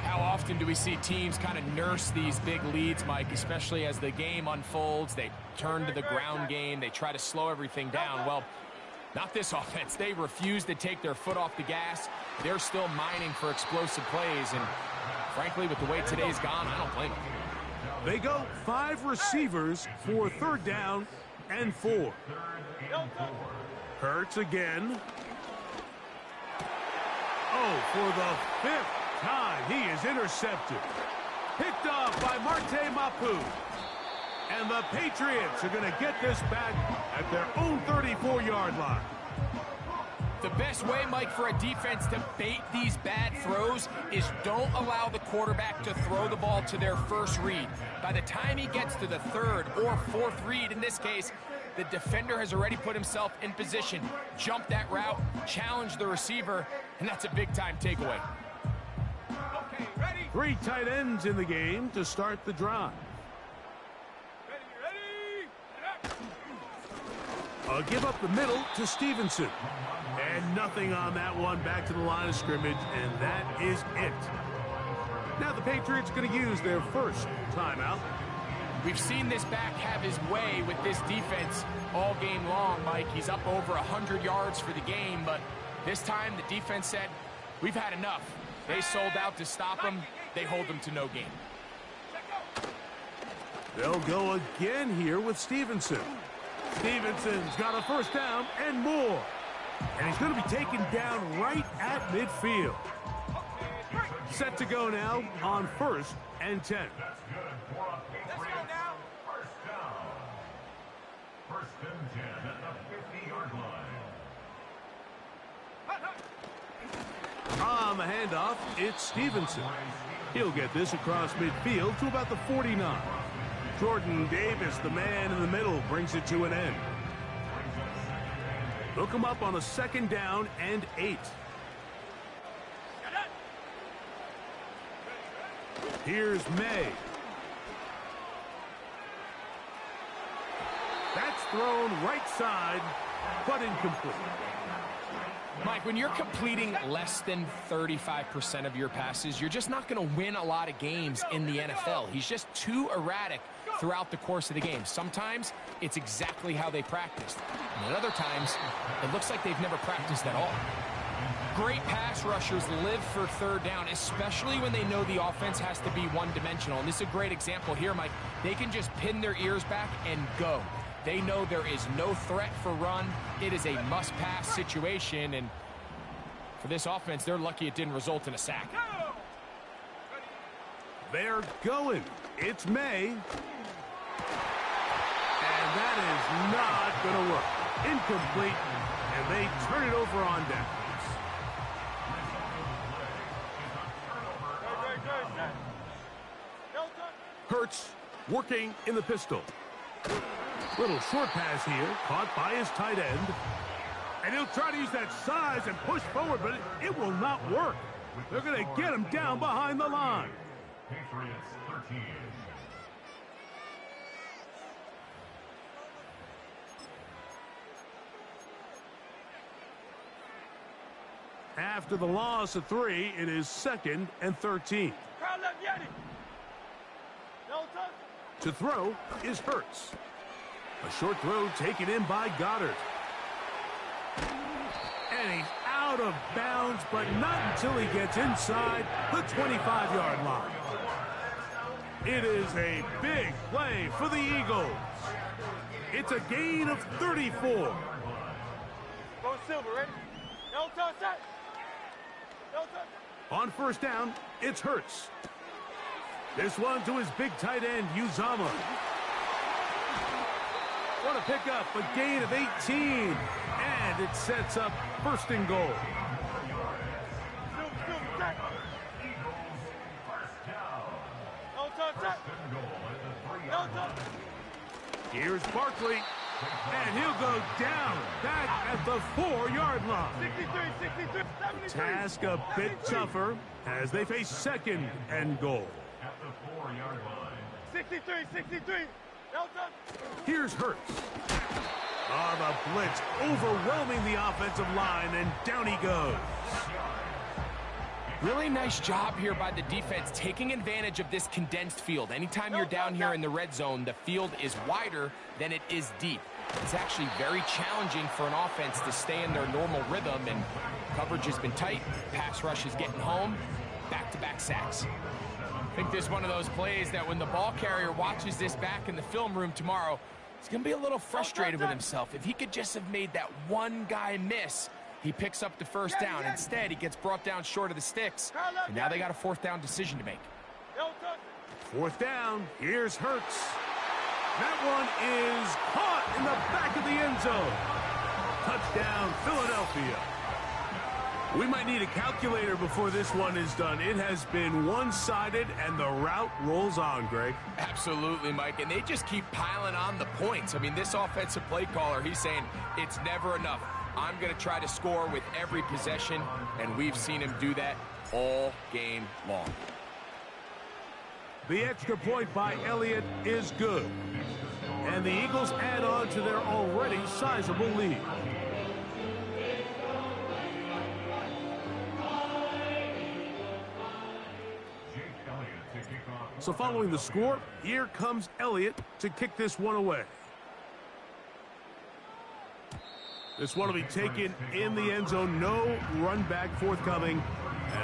How often do we see teams kind of nurse these big leads, Mike, especially as the game unfolds? They turn to the ground game. They try to slow everything down. Well, not this offense. They refuse to take their foot off the gas. They're still mining for explosive plays. And frankly, with the way today's gone, I don't blame them. They go 5 receivers for third down and 4. Hurts again. Oh, for the 5th time, he is intercepted. Picked off by Marte Mapu. And the Patriots are going to get this back at their own 34-yard line. The best way, Mike, for a defense to bait these bad throws is don't allow the quarterback to throw the ball to their first read. By the time he gets to the 3rd or 4th read, in this case, the defender has already put himself in position, jump that route, challenge the receiver, and that's a big-time takeaway. Okay, ready? 3 tight ends in the game to start the drive. A give up the middle to Stevenson. And nothing on that one, back to the line of scrimmage, and that is it. Now the Patriots going to use their first timeout. We've seen this back have his way with this defense all game long, Mike. He's up over 100 yards for the game, but this time the defense said, we've had enough. They sold out to stop him. They hold him to no gain. They'll go again here with Stevenson. Stevenson's got a first down and more. And he's going to be taken down right at midfield. Set to go now on 1st and 10. Let's go now. First down. 1st and 10 at the 50-yard line. On the handoff, it's Stevenson. He'll get this across midfield to about the 49. Jordan Davis, the man in the middle, brings it to an end. Look him up on a 2nd down and 8. Here's May. That's thrown right side, but incomplete. Mike, when you're completing less than 35% of your passes, you're just not going to win a lot of games in the NFL. He's just too erratic throughout the course of the game. Sometimes it's exactly how they practiced. And at other times, it looks like they've never practiced at all. Great pass rushers live for third down, especially when they know the offense has to be one-dimensional. And this is a great example here, Mike. They can just pin their ears back and go. They know there is no threat for run. It is a must-pass situation, and for this offense, they're lucky it didn't result in a sack. They're going. It's May. And that is not going to work. Incomplete, and they turn it over on downs. Hurts working in the pistol. Little short pass here, caught by his tight end. And he'll try to use that size and push forward, but it will not work. They're going to get him down behind the line. Patriots 13. After the loss of 3, it is 2nd and 13. To throw is Hurts. A short throw taken in by Goddard. And he's out of bounds, but not until he gets inside the 25-yard line. It is a big play for the Eagles. It's a gain of 34. Go Silver, ready? No touch that. No touch. On first down, it's Hurts. This one to his big tight end, Uzama. What a pickup, a gain of 18. And it sets up 1st and goal. No touch that. No touch. Here's Barkley. And he'll go down back at the 4-yard line. 63, 73. Task a bit tougher as they face 2nd and goal. At the 4-yard line. 63. No touch. Here's Hurts. Oh, the blitz overwhelming the offensive line, and down he goes. Really nice job here by the defense, taking advantage of this condensed field. Anytime you're down here in the red zone, the field is wider than it is deep. It's actually very challenging for an offense to stay in their normal rhythm, and coverage has been tight. Pass rush is getting home. Back-to-back sacks. I think this is one of those plays that when the ball carrier watches this back in the film room tomorrow, he's going to be a little frustrated with himself. If he could just have made that one guy miss, he picks up the 1st down. Instead, he gets brought down short of the sticks, and now they got a 4th down decision to make. 4th down, here's Hurts. That one is caught in the back of the end zone. Touchdown, Philadelphia. We might need a calculator before this one is done. It has been one-sided, and the route rolls on, Greg. Absolutely, Mike, and they just keep piling on the points. I mean, this offensive play caller, he's saying it's never enough. I'm going to try to score with every possession, and we've seen him do that all game long. The extra point by Elliott is good, and the Eagles add on to their already sizable lead. So following the score, here comes Elliott to kick this one away. This one will be taken in the end zone. No run back forthcoming.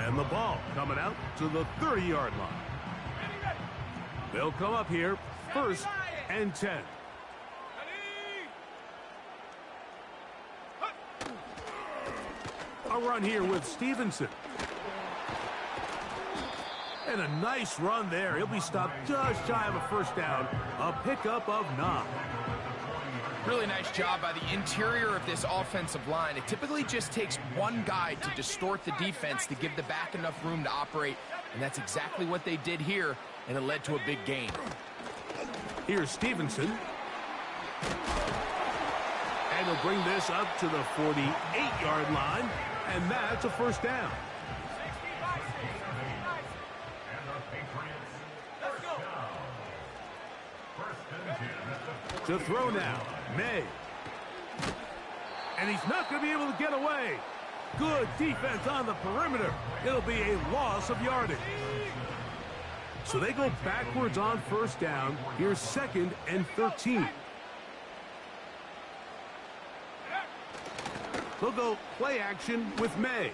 And the ball coming out to the 30-yard line. They'll come up here 1st and 10. A run here with Stevenson. And a nice run there. He'll be stopped just shy of a 1st down. A pickup of 9. Really nice job by the interior of this offensive line. It typically just takes one guy to distort the defense to give the back enough room to operate, and that's exactly what they did here, and it led to a big gain. Here's Stevenson. And he'll bring this up to the 48-yard line, and that's a 1st down. To throw now, May. And he's not going to be able to get away. Good defense on the perimeter. It'll be a loss of yardage. So they go backwards on 1st down. Here's 2nd and 13. They'll go play action with May.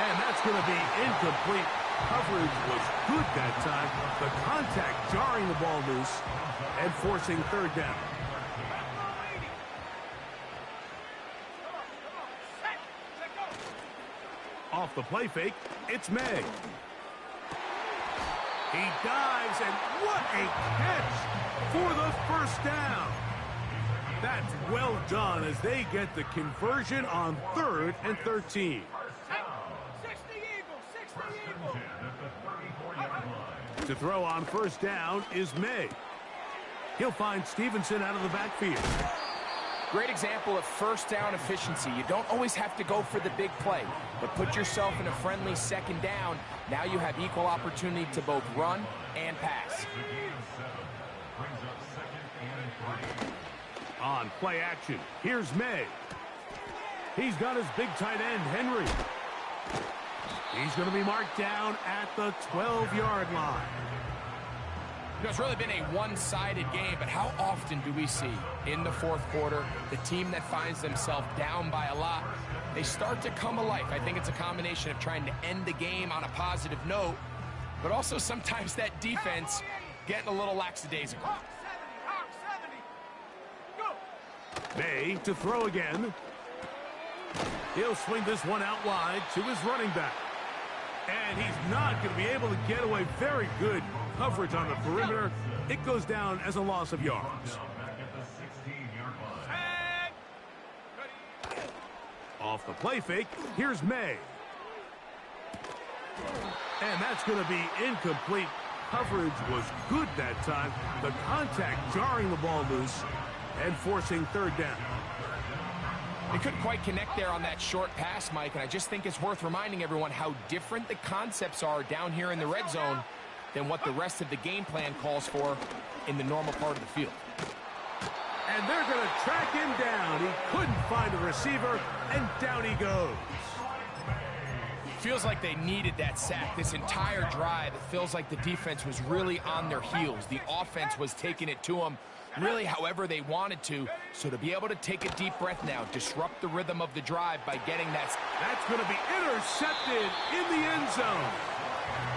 And that's going to be incomplete. Coverage was good that time. The contact jarring the ball loose and forcing 3rd down. Off the play fake, it's May. He dives, and what a catch for the 1st down. That's well done as they get the conversion on 3rd and 13. To throw on 1st down is May. He'll find Stevenson out of the backfield. Great example of first down efficiency. You don't always have to go for the big play, but put yourself in a friendly second down. Now you have equal opportunity to both run and pass. On play action, here's May. He's got his big tight end, Henry. He's going to be marked down at the 12-yard line. It's really been a one-sided game, but how often do we see in the fourth quarter the team that finds themselves down by a lot, they start to come alive? I think it's a combination of trying to end the game on a positive note, but also sometimes that defense getting a little lackadaisical. May to throw again. He'll swing this one out wide to his running back. And he's not going to be able to get away. Very good coverage on the perimeter. It goes down as a loss of yards. Off the play fake, here's May. And that's going to be incomplete. Coverage was good that time. The contact jarring the ball loose and forcing third down. They couldn't quite connect there on that short pass, Mike, and I just think it's worth reminding everyone how different the concepts are down here in the red zone than what the rest of the game plan calls for in the normal part of the field. And they're going to track him down. He couldn't find a receiver, and down he goes. Feels like they needed that sack this entire drive. It feels like the defense was really on their heels. The offense was taking it to them really however they wanted to. So to be able to take a deep breath now, disrupt the rhythm of the drive by getting that. That's going to be intercepted in the end zone.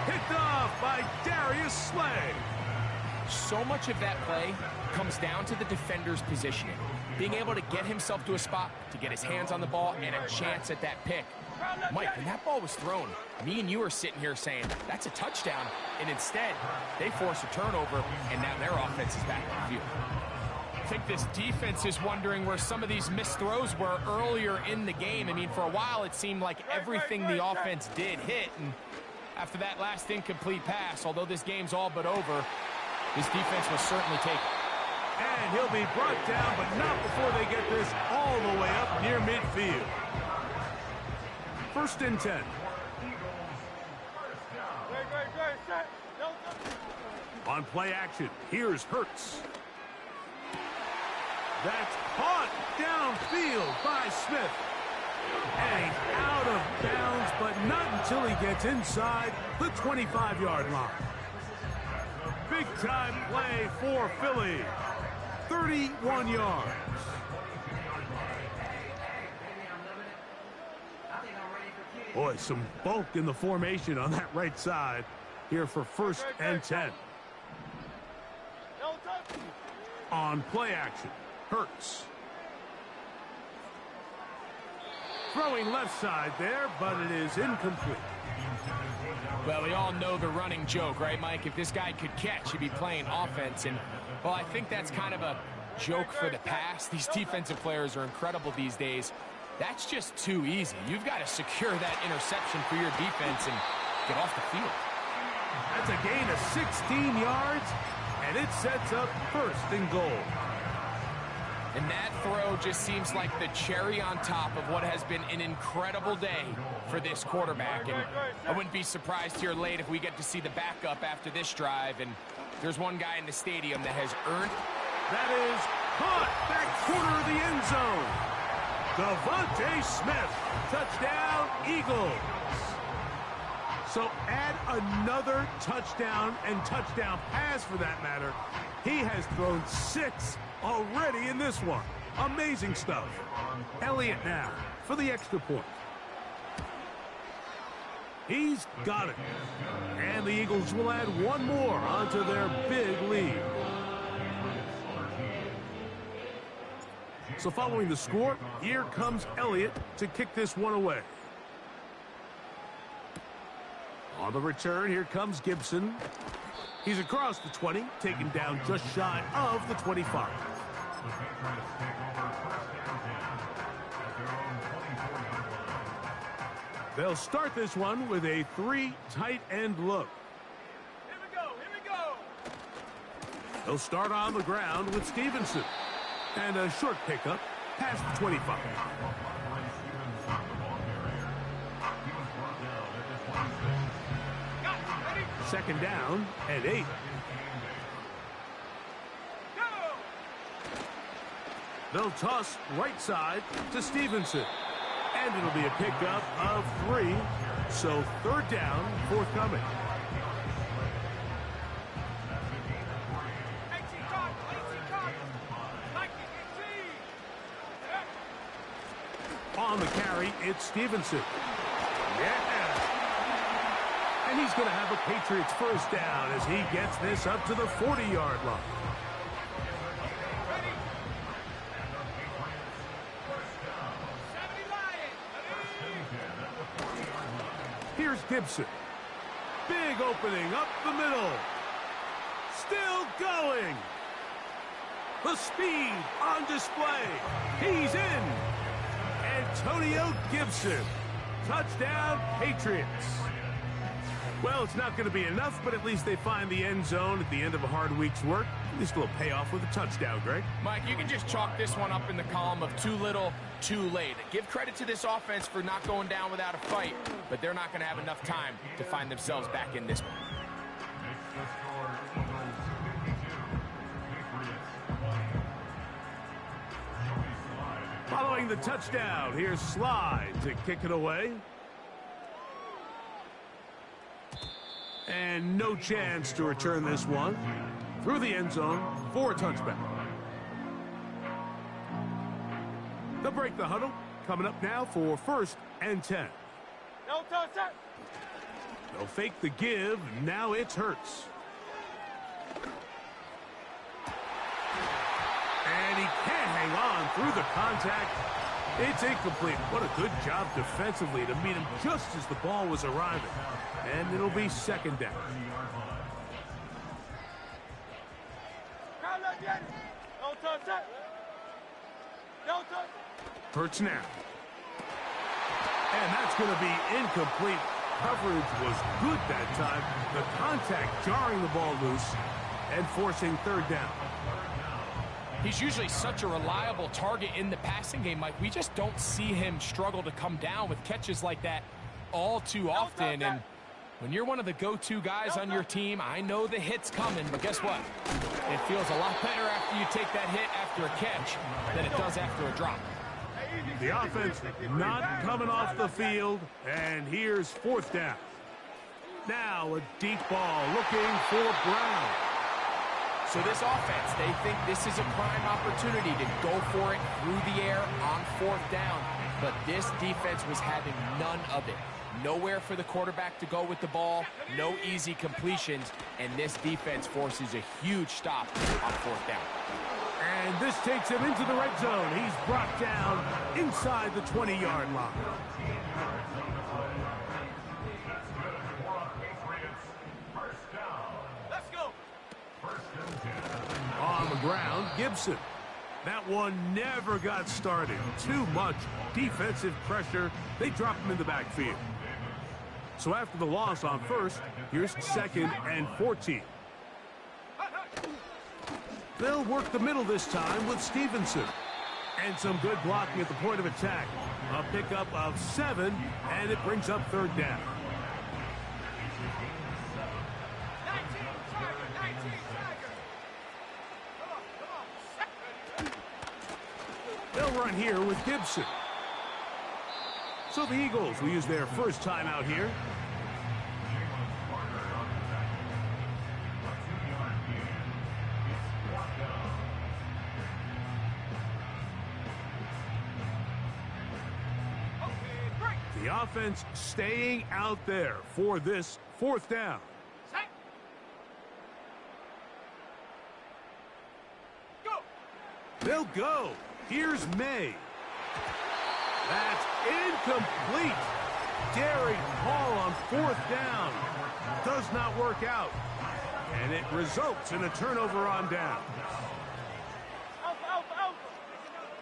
Picked off by Darius Slay. So much of that play comes down to the defender's positioning. Being able to get himself to a spot, to get his hands on the ball, and a chance at that pick. Mike, when that ball was thrown, me and you are sitting here saying, that's a touchdown. And instead, they force a turnover, and now their offense is back on the field. I think this defense is wondering where some of these missed throws were earlier in the game. I mean, for a while, it seemed like everything the offense did hit. And after that last incomplete pass, although this game's all but over, this defense was certainly taken. And he'll be brought down, but not before they get this all the way up near midfield. First and 10. On play action, here's Hurts. That's caught downfield by Smith. And he's out of bounds, but not until he gets inside the 25-yard line. Big-time play for Philly. 31 yards. Boy, some bulk in the formation on that right side here for first and 10. On play action, Hurts. Throwing left side there, but it is incomplete. Well, we all know the running joke, right, Mike? If this guy could catch, he'd be playing offense. And, well, I think that's kind of a joke for the past. These defensive players are incredible these days. That's just too easy. You've got to secure that interception for your defense and get off the field. That's a gain of 16 yards, and it sets up first and goal. And that throw just seems like the cherry on top of what has been an incredible day for this quarterback. And I wouldn't be surprised here late if we get to see the backup after this drive. And there's one guy in the stadium that has earned. That is caught back corner of the end zone. Devontae Smith, touchdown Eagles. So add another touchdown and touchdown pass for that matter. He has thrown 6 already in this one. Amazing stuff. Elliott now for the extra point. He's got it. And the Eagles will add one more onto their big lead. So following the score, here comes Elliott to kick this one away. On the return, here comes Gibson. He's across the 20, taken down just shy of the 25. They'll start this one with a 3 tight end look. Here we go. They'll start on the ground with Stevenson. And a short pickup past the 25. Second down and 8. They'll toss right side to Stevenson. And it'll be a pickup of 3. So third down, forthcoming. On the carry, it's Stevenson. Yeah. And he's going to have a Patriots first down as he gets this up to the 40-yard line. Here's Gibson. Big opening up the middle. Still going. The speed on display. He's in. Antonio Gibson. Touchdown, Patriots. Well, it's not going to be enough, but at least they find the end zone at the end of a hard week's work. At least a little payoff with a touchdown, Greg. Mike, you can just chalk this one up in the column of too little, too late. Give credit to this offense for not going down without a fight, but they're not going to have enough time to find themselves back in this one. Following the touchdown, here's Slide to kick it away. And no chance to return this one through the end zone for a touchback. They'll break the huddle. Coming up now for 1st and 10. No touch it. They'll fake the give. Now it's Hurts. And he can't hang on through the contact. It's incomplete. What a good job defensively to meet him just as the ball was arriving. And it'll be second down. No touch it. No touch. Hurts now. And that's going to be incomplete. Coverage was good that time. The contact jarring the ball loose and forcing third down. He's usually such a reliable target in the passing game, Mike. We just don't see him struggle to come down with catches like that all too often. And when you're one of the go-to guys on your team, I know the hit's coming, but guess what? It feels a lot better after you take that hit after a catch than it does after a drop. The offense not coming off the field, and here's 4th down. Now a deep ball looking for Brown. So this offense, they think this is a prime opportunity to go for it through the air on 4th down. But this defense was having none of it. Nowhere for the quarterback to go with the ball, no easy completions, and this defense forces a huge stop on 4th down. And this takes him into the red zone. He's brought down inside the 20-yard line. Let's go. On the ground, Gibson. That one never got started. Too much defensive pressure. They drop him in the backfield. So after the loss on 1st, here's 2nd and 14. They'll work the middle this time with Stevenson. And some good blocking at the point of attack. A pickup of 7, and it brings up 3rd down. 19 Tiger. Come on. They'll run here with Gibson. So the Eagles will use their first time out here. The offense staying out there for this 4th down. Set. Go. They'll go. Here's May. That's incomplete. Daring Hall on 4th down. Does not work out. And it results in a turnover on down. Out.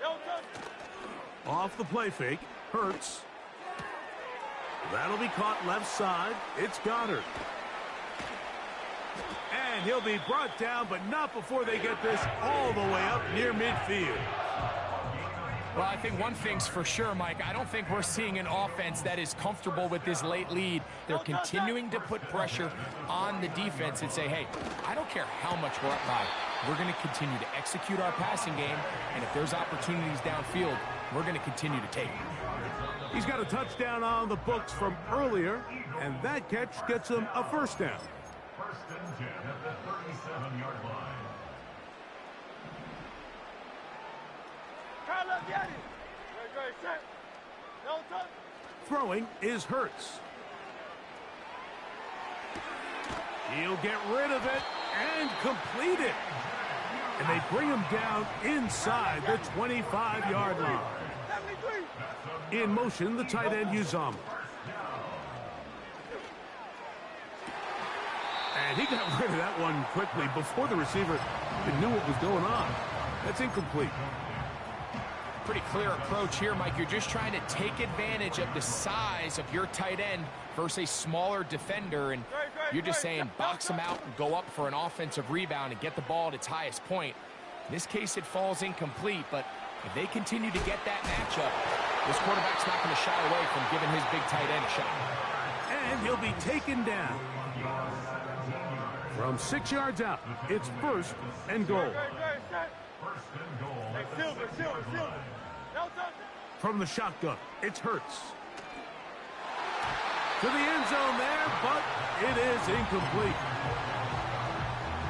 No touch. Off the play fake. Hurts. That'll be caught left side. It's Goddard. And he'll be brought down, but not before they get this all the way up near midfield. Well, I think one thing's for sure, Mike. I don't think we're seeing an offense that is comfortable with this late lead. They're continuing to put pressure on the defense and say, hey, I don't care how much we're up by. We're going to continue to execute our passing game, and if there's opportunities downfield, we're going to continue to take them. He's got a touchdown on the books from earlier, and that catch gets him a first down. First and 10 at the 37-yard line. Throwing is Hurts. He'll get rid of it and complete it. And they bring him down inside the 25-yard line. In motion, the tight end Uzomah. And he got rid of that one quickly before the receiver even knew what was going on. That's incomplete. Pretty clear approach here, Mike. You're just trying to take advantage of the size of your tight end versus a smaller defender, and you're just saying box him out and go up for an offensive rebound and get the ball at its highest point. In this case, it falls incomplete, but if they continue to get that matchup, this quarterback's not going to shy away from giving his big tight end a shot. And he'll be taken down. From 6 yards out, it's first and goal. First and goal. From the shotgun, it's Hurts. To the end zone there, but it is incomplete.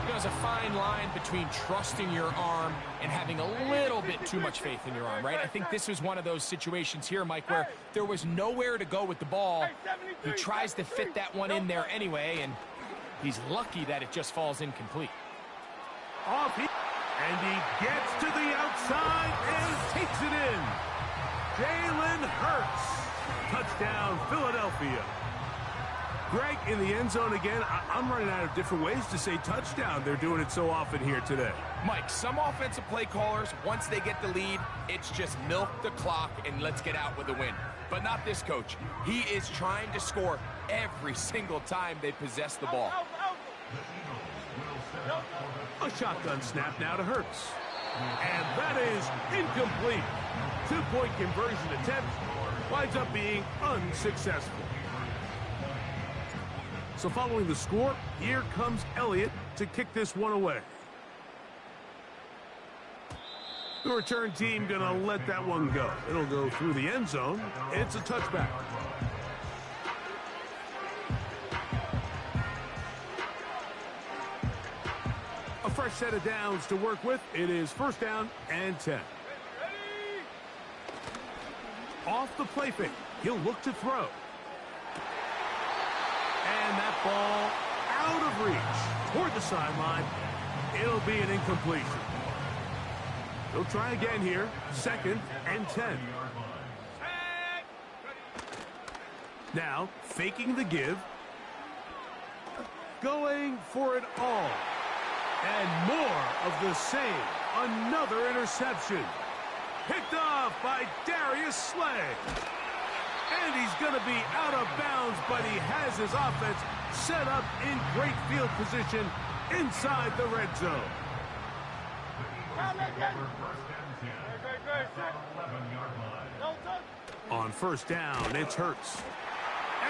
There's a fine line between trusting your arm and having a little bit too much faith in your arm, right? I think this was one of those situations here, Mike, where there was nowhere to go with the ball. He tries to fit that one in there anyway, and he's lucky that it just falls incomplete. And he gets to the outside and takes it in. Jalen Hurts. Touchdown, Philadelphia. Greg, in the end zone again. I'm running out of different ways to say touchdown. They're doing it so often here today. Mike, some offensive play callers, once they get the lead, it's just milk the clock and let's get out with a win. But not this coach. He is trying to score every single time they possess the ball. A shotgun snap now to Hurts. And that is incomplete. Two-point conversion attempt winds up being unsuccessful. So following the score, here comes Elliott to kick this one away. The return team going to let that one go. It'll go through the end zone. It's a touchback. A fresh set of downs to work with. It is first down and 10. Off the play fake. He'll look to throw. And that ball out of reach toward the sideline. It'll be an incompletion. He'll try again here. Second and 10. Now, faking the give. Going for it all. And more of the same. Another interception. Picked off by Darius Slay. And he's going to be out of bounds, but he has his offense set up in great field position inside the red zone. On first down, it's Hurts.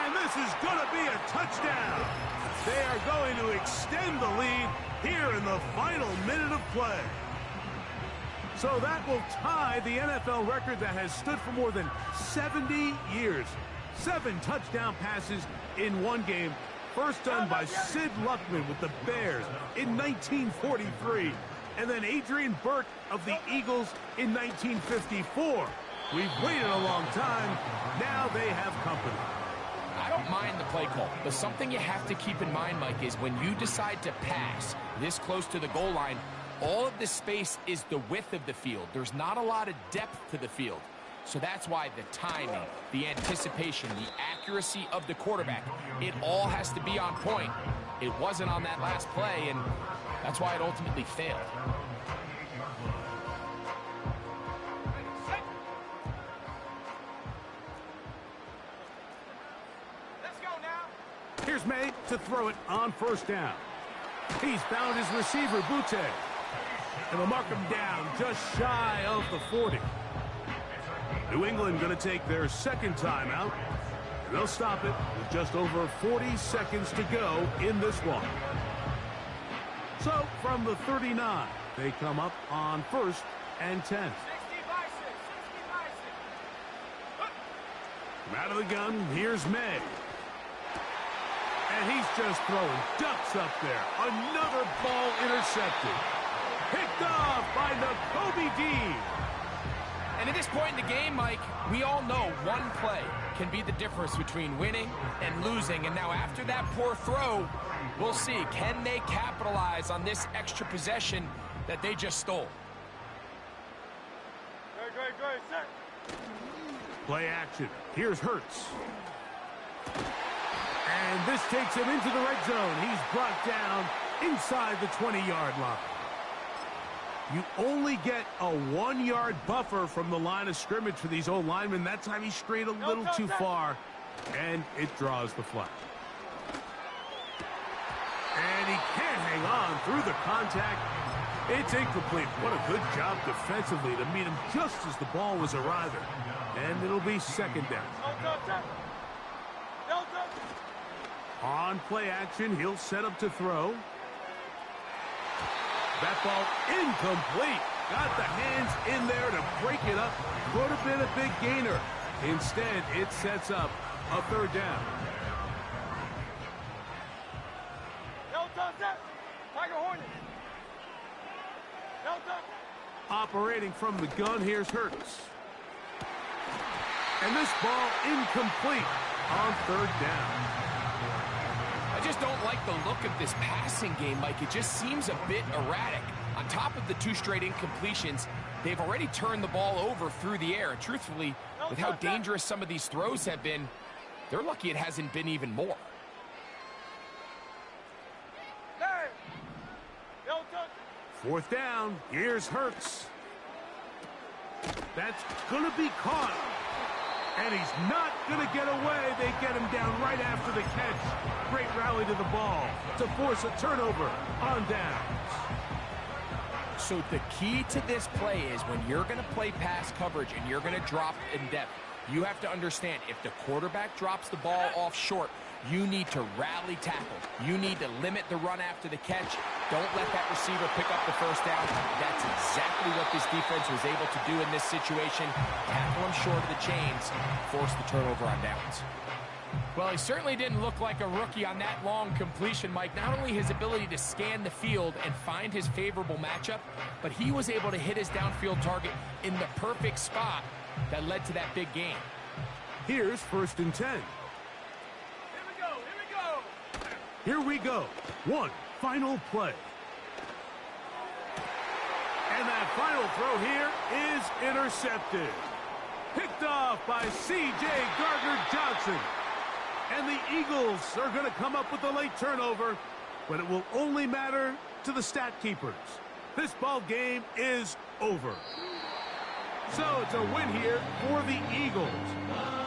And this is going to be a touchdown. They are going to extend the lead here in the final minute of play. So that will tie the NFL record that has stood for more than 70 years. 7 touchdown passes in one game. First done by Sid Luckman with the Bears in 1943. And then Adrian Burke of the Eagles in 1954. We've waited a long time. Now they have company. I don't mind the play call, but something you have to keep in mind, Mike, is when you decide to pass this close to the goal line, all of the space is the width of the field. There's not a lot of depth to the field. So that's why the timing, the anticipation, the accuracy of the quarterback, it all has to be on point. It wasn't on that last play, and that's why it ultimately failed. Let's go now. Here's May to throw it on first down. He's found his receiver, Butte. And will mark him down just shy of the 40. New England going to take their second timeout. And they'll stop it with just over 40 seconds to go in this one. So from the 39, they come up on 1st and 10. 60 bison, 60 bison. From out of the gun, here's May. And he's just throwing ducks up there. Another ball intercepted. Picked off by Nakobe Dean. And at this point in the game, Mike, we all know one play can be the difference between winning and losing. And now after that poor throw, we'll see, can they capitalize on this extra possession that they just stole? Good, set. Play action. Here's Hurts. And this takes him into the red zone. He's brought down inside the 20-yard line. You only get a 1-yard buffer from the line of scrimmage for these old linemen. That time he strayed a little too far, and it draws the flag. And he can't hang on through the contact. It's incomplete. What a good job defensively to meet him just as the ball was arriving. And it'll be second down. On play action, he'll set up to throw. That ball incomplete. Got the hands in there to break it up. Could have been a big gainer. Instead, it sets up a third down. Operating from the gun, here's Hurts. And this ball incomplete on third down. I just don't like the look of this passing game, Mike. It just seems a bit erratic. On top of the 2 straight incompletions, they've already turned the ball over through the air. And truthfully, with how dangerous some of these throws have been, they're lucky it hasn't been even more. Fourth down, here's Hurts. That's going to be caught. And he's not going to get away. They get him down right after the catch. Great rally to the ball to force a turnover on downs. So the key to this play is when you're going to play pass coverage and you're going to drop in depth, you have to understand if the quarterback drops the ball off short, you need to rally tackle. You need to limit the run after the catch. Don't let that receiver pick up the first down. That's exactly what this defense was able to do in this situation. Tackle him short of the chains, force the turnover on downs. Well, he certainly didn't look like a rookie on that long completion, Mike. Not only his ability to scan the field and find his favorable matchup, but he was able to hit his downfield target in the perfect spot that led to that big gain. Here's 1st and 10. Here we go. One final play. And that final throw here is intercepted. Picked off by C.J. Gardner-Johnson. And the Eagles are going to come up with a late turnover, but it will only matter to the stat keepers. This ball game is over. So it's a win here for the Eagles.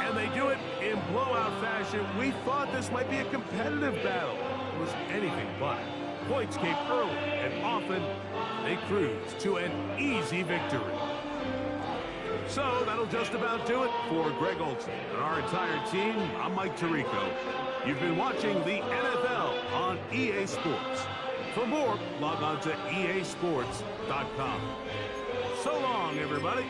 And they do it in blowout fashion. We thought this might be a competitive battle. It was anything but. Points came early, and often they cruised to an easy victory. So that'll just about do it for Greg Olson and our entire team. I'm Mike Tirico. You've been watching the NFL on EA Sports. For more, log on to easports.com. So long, everybody.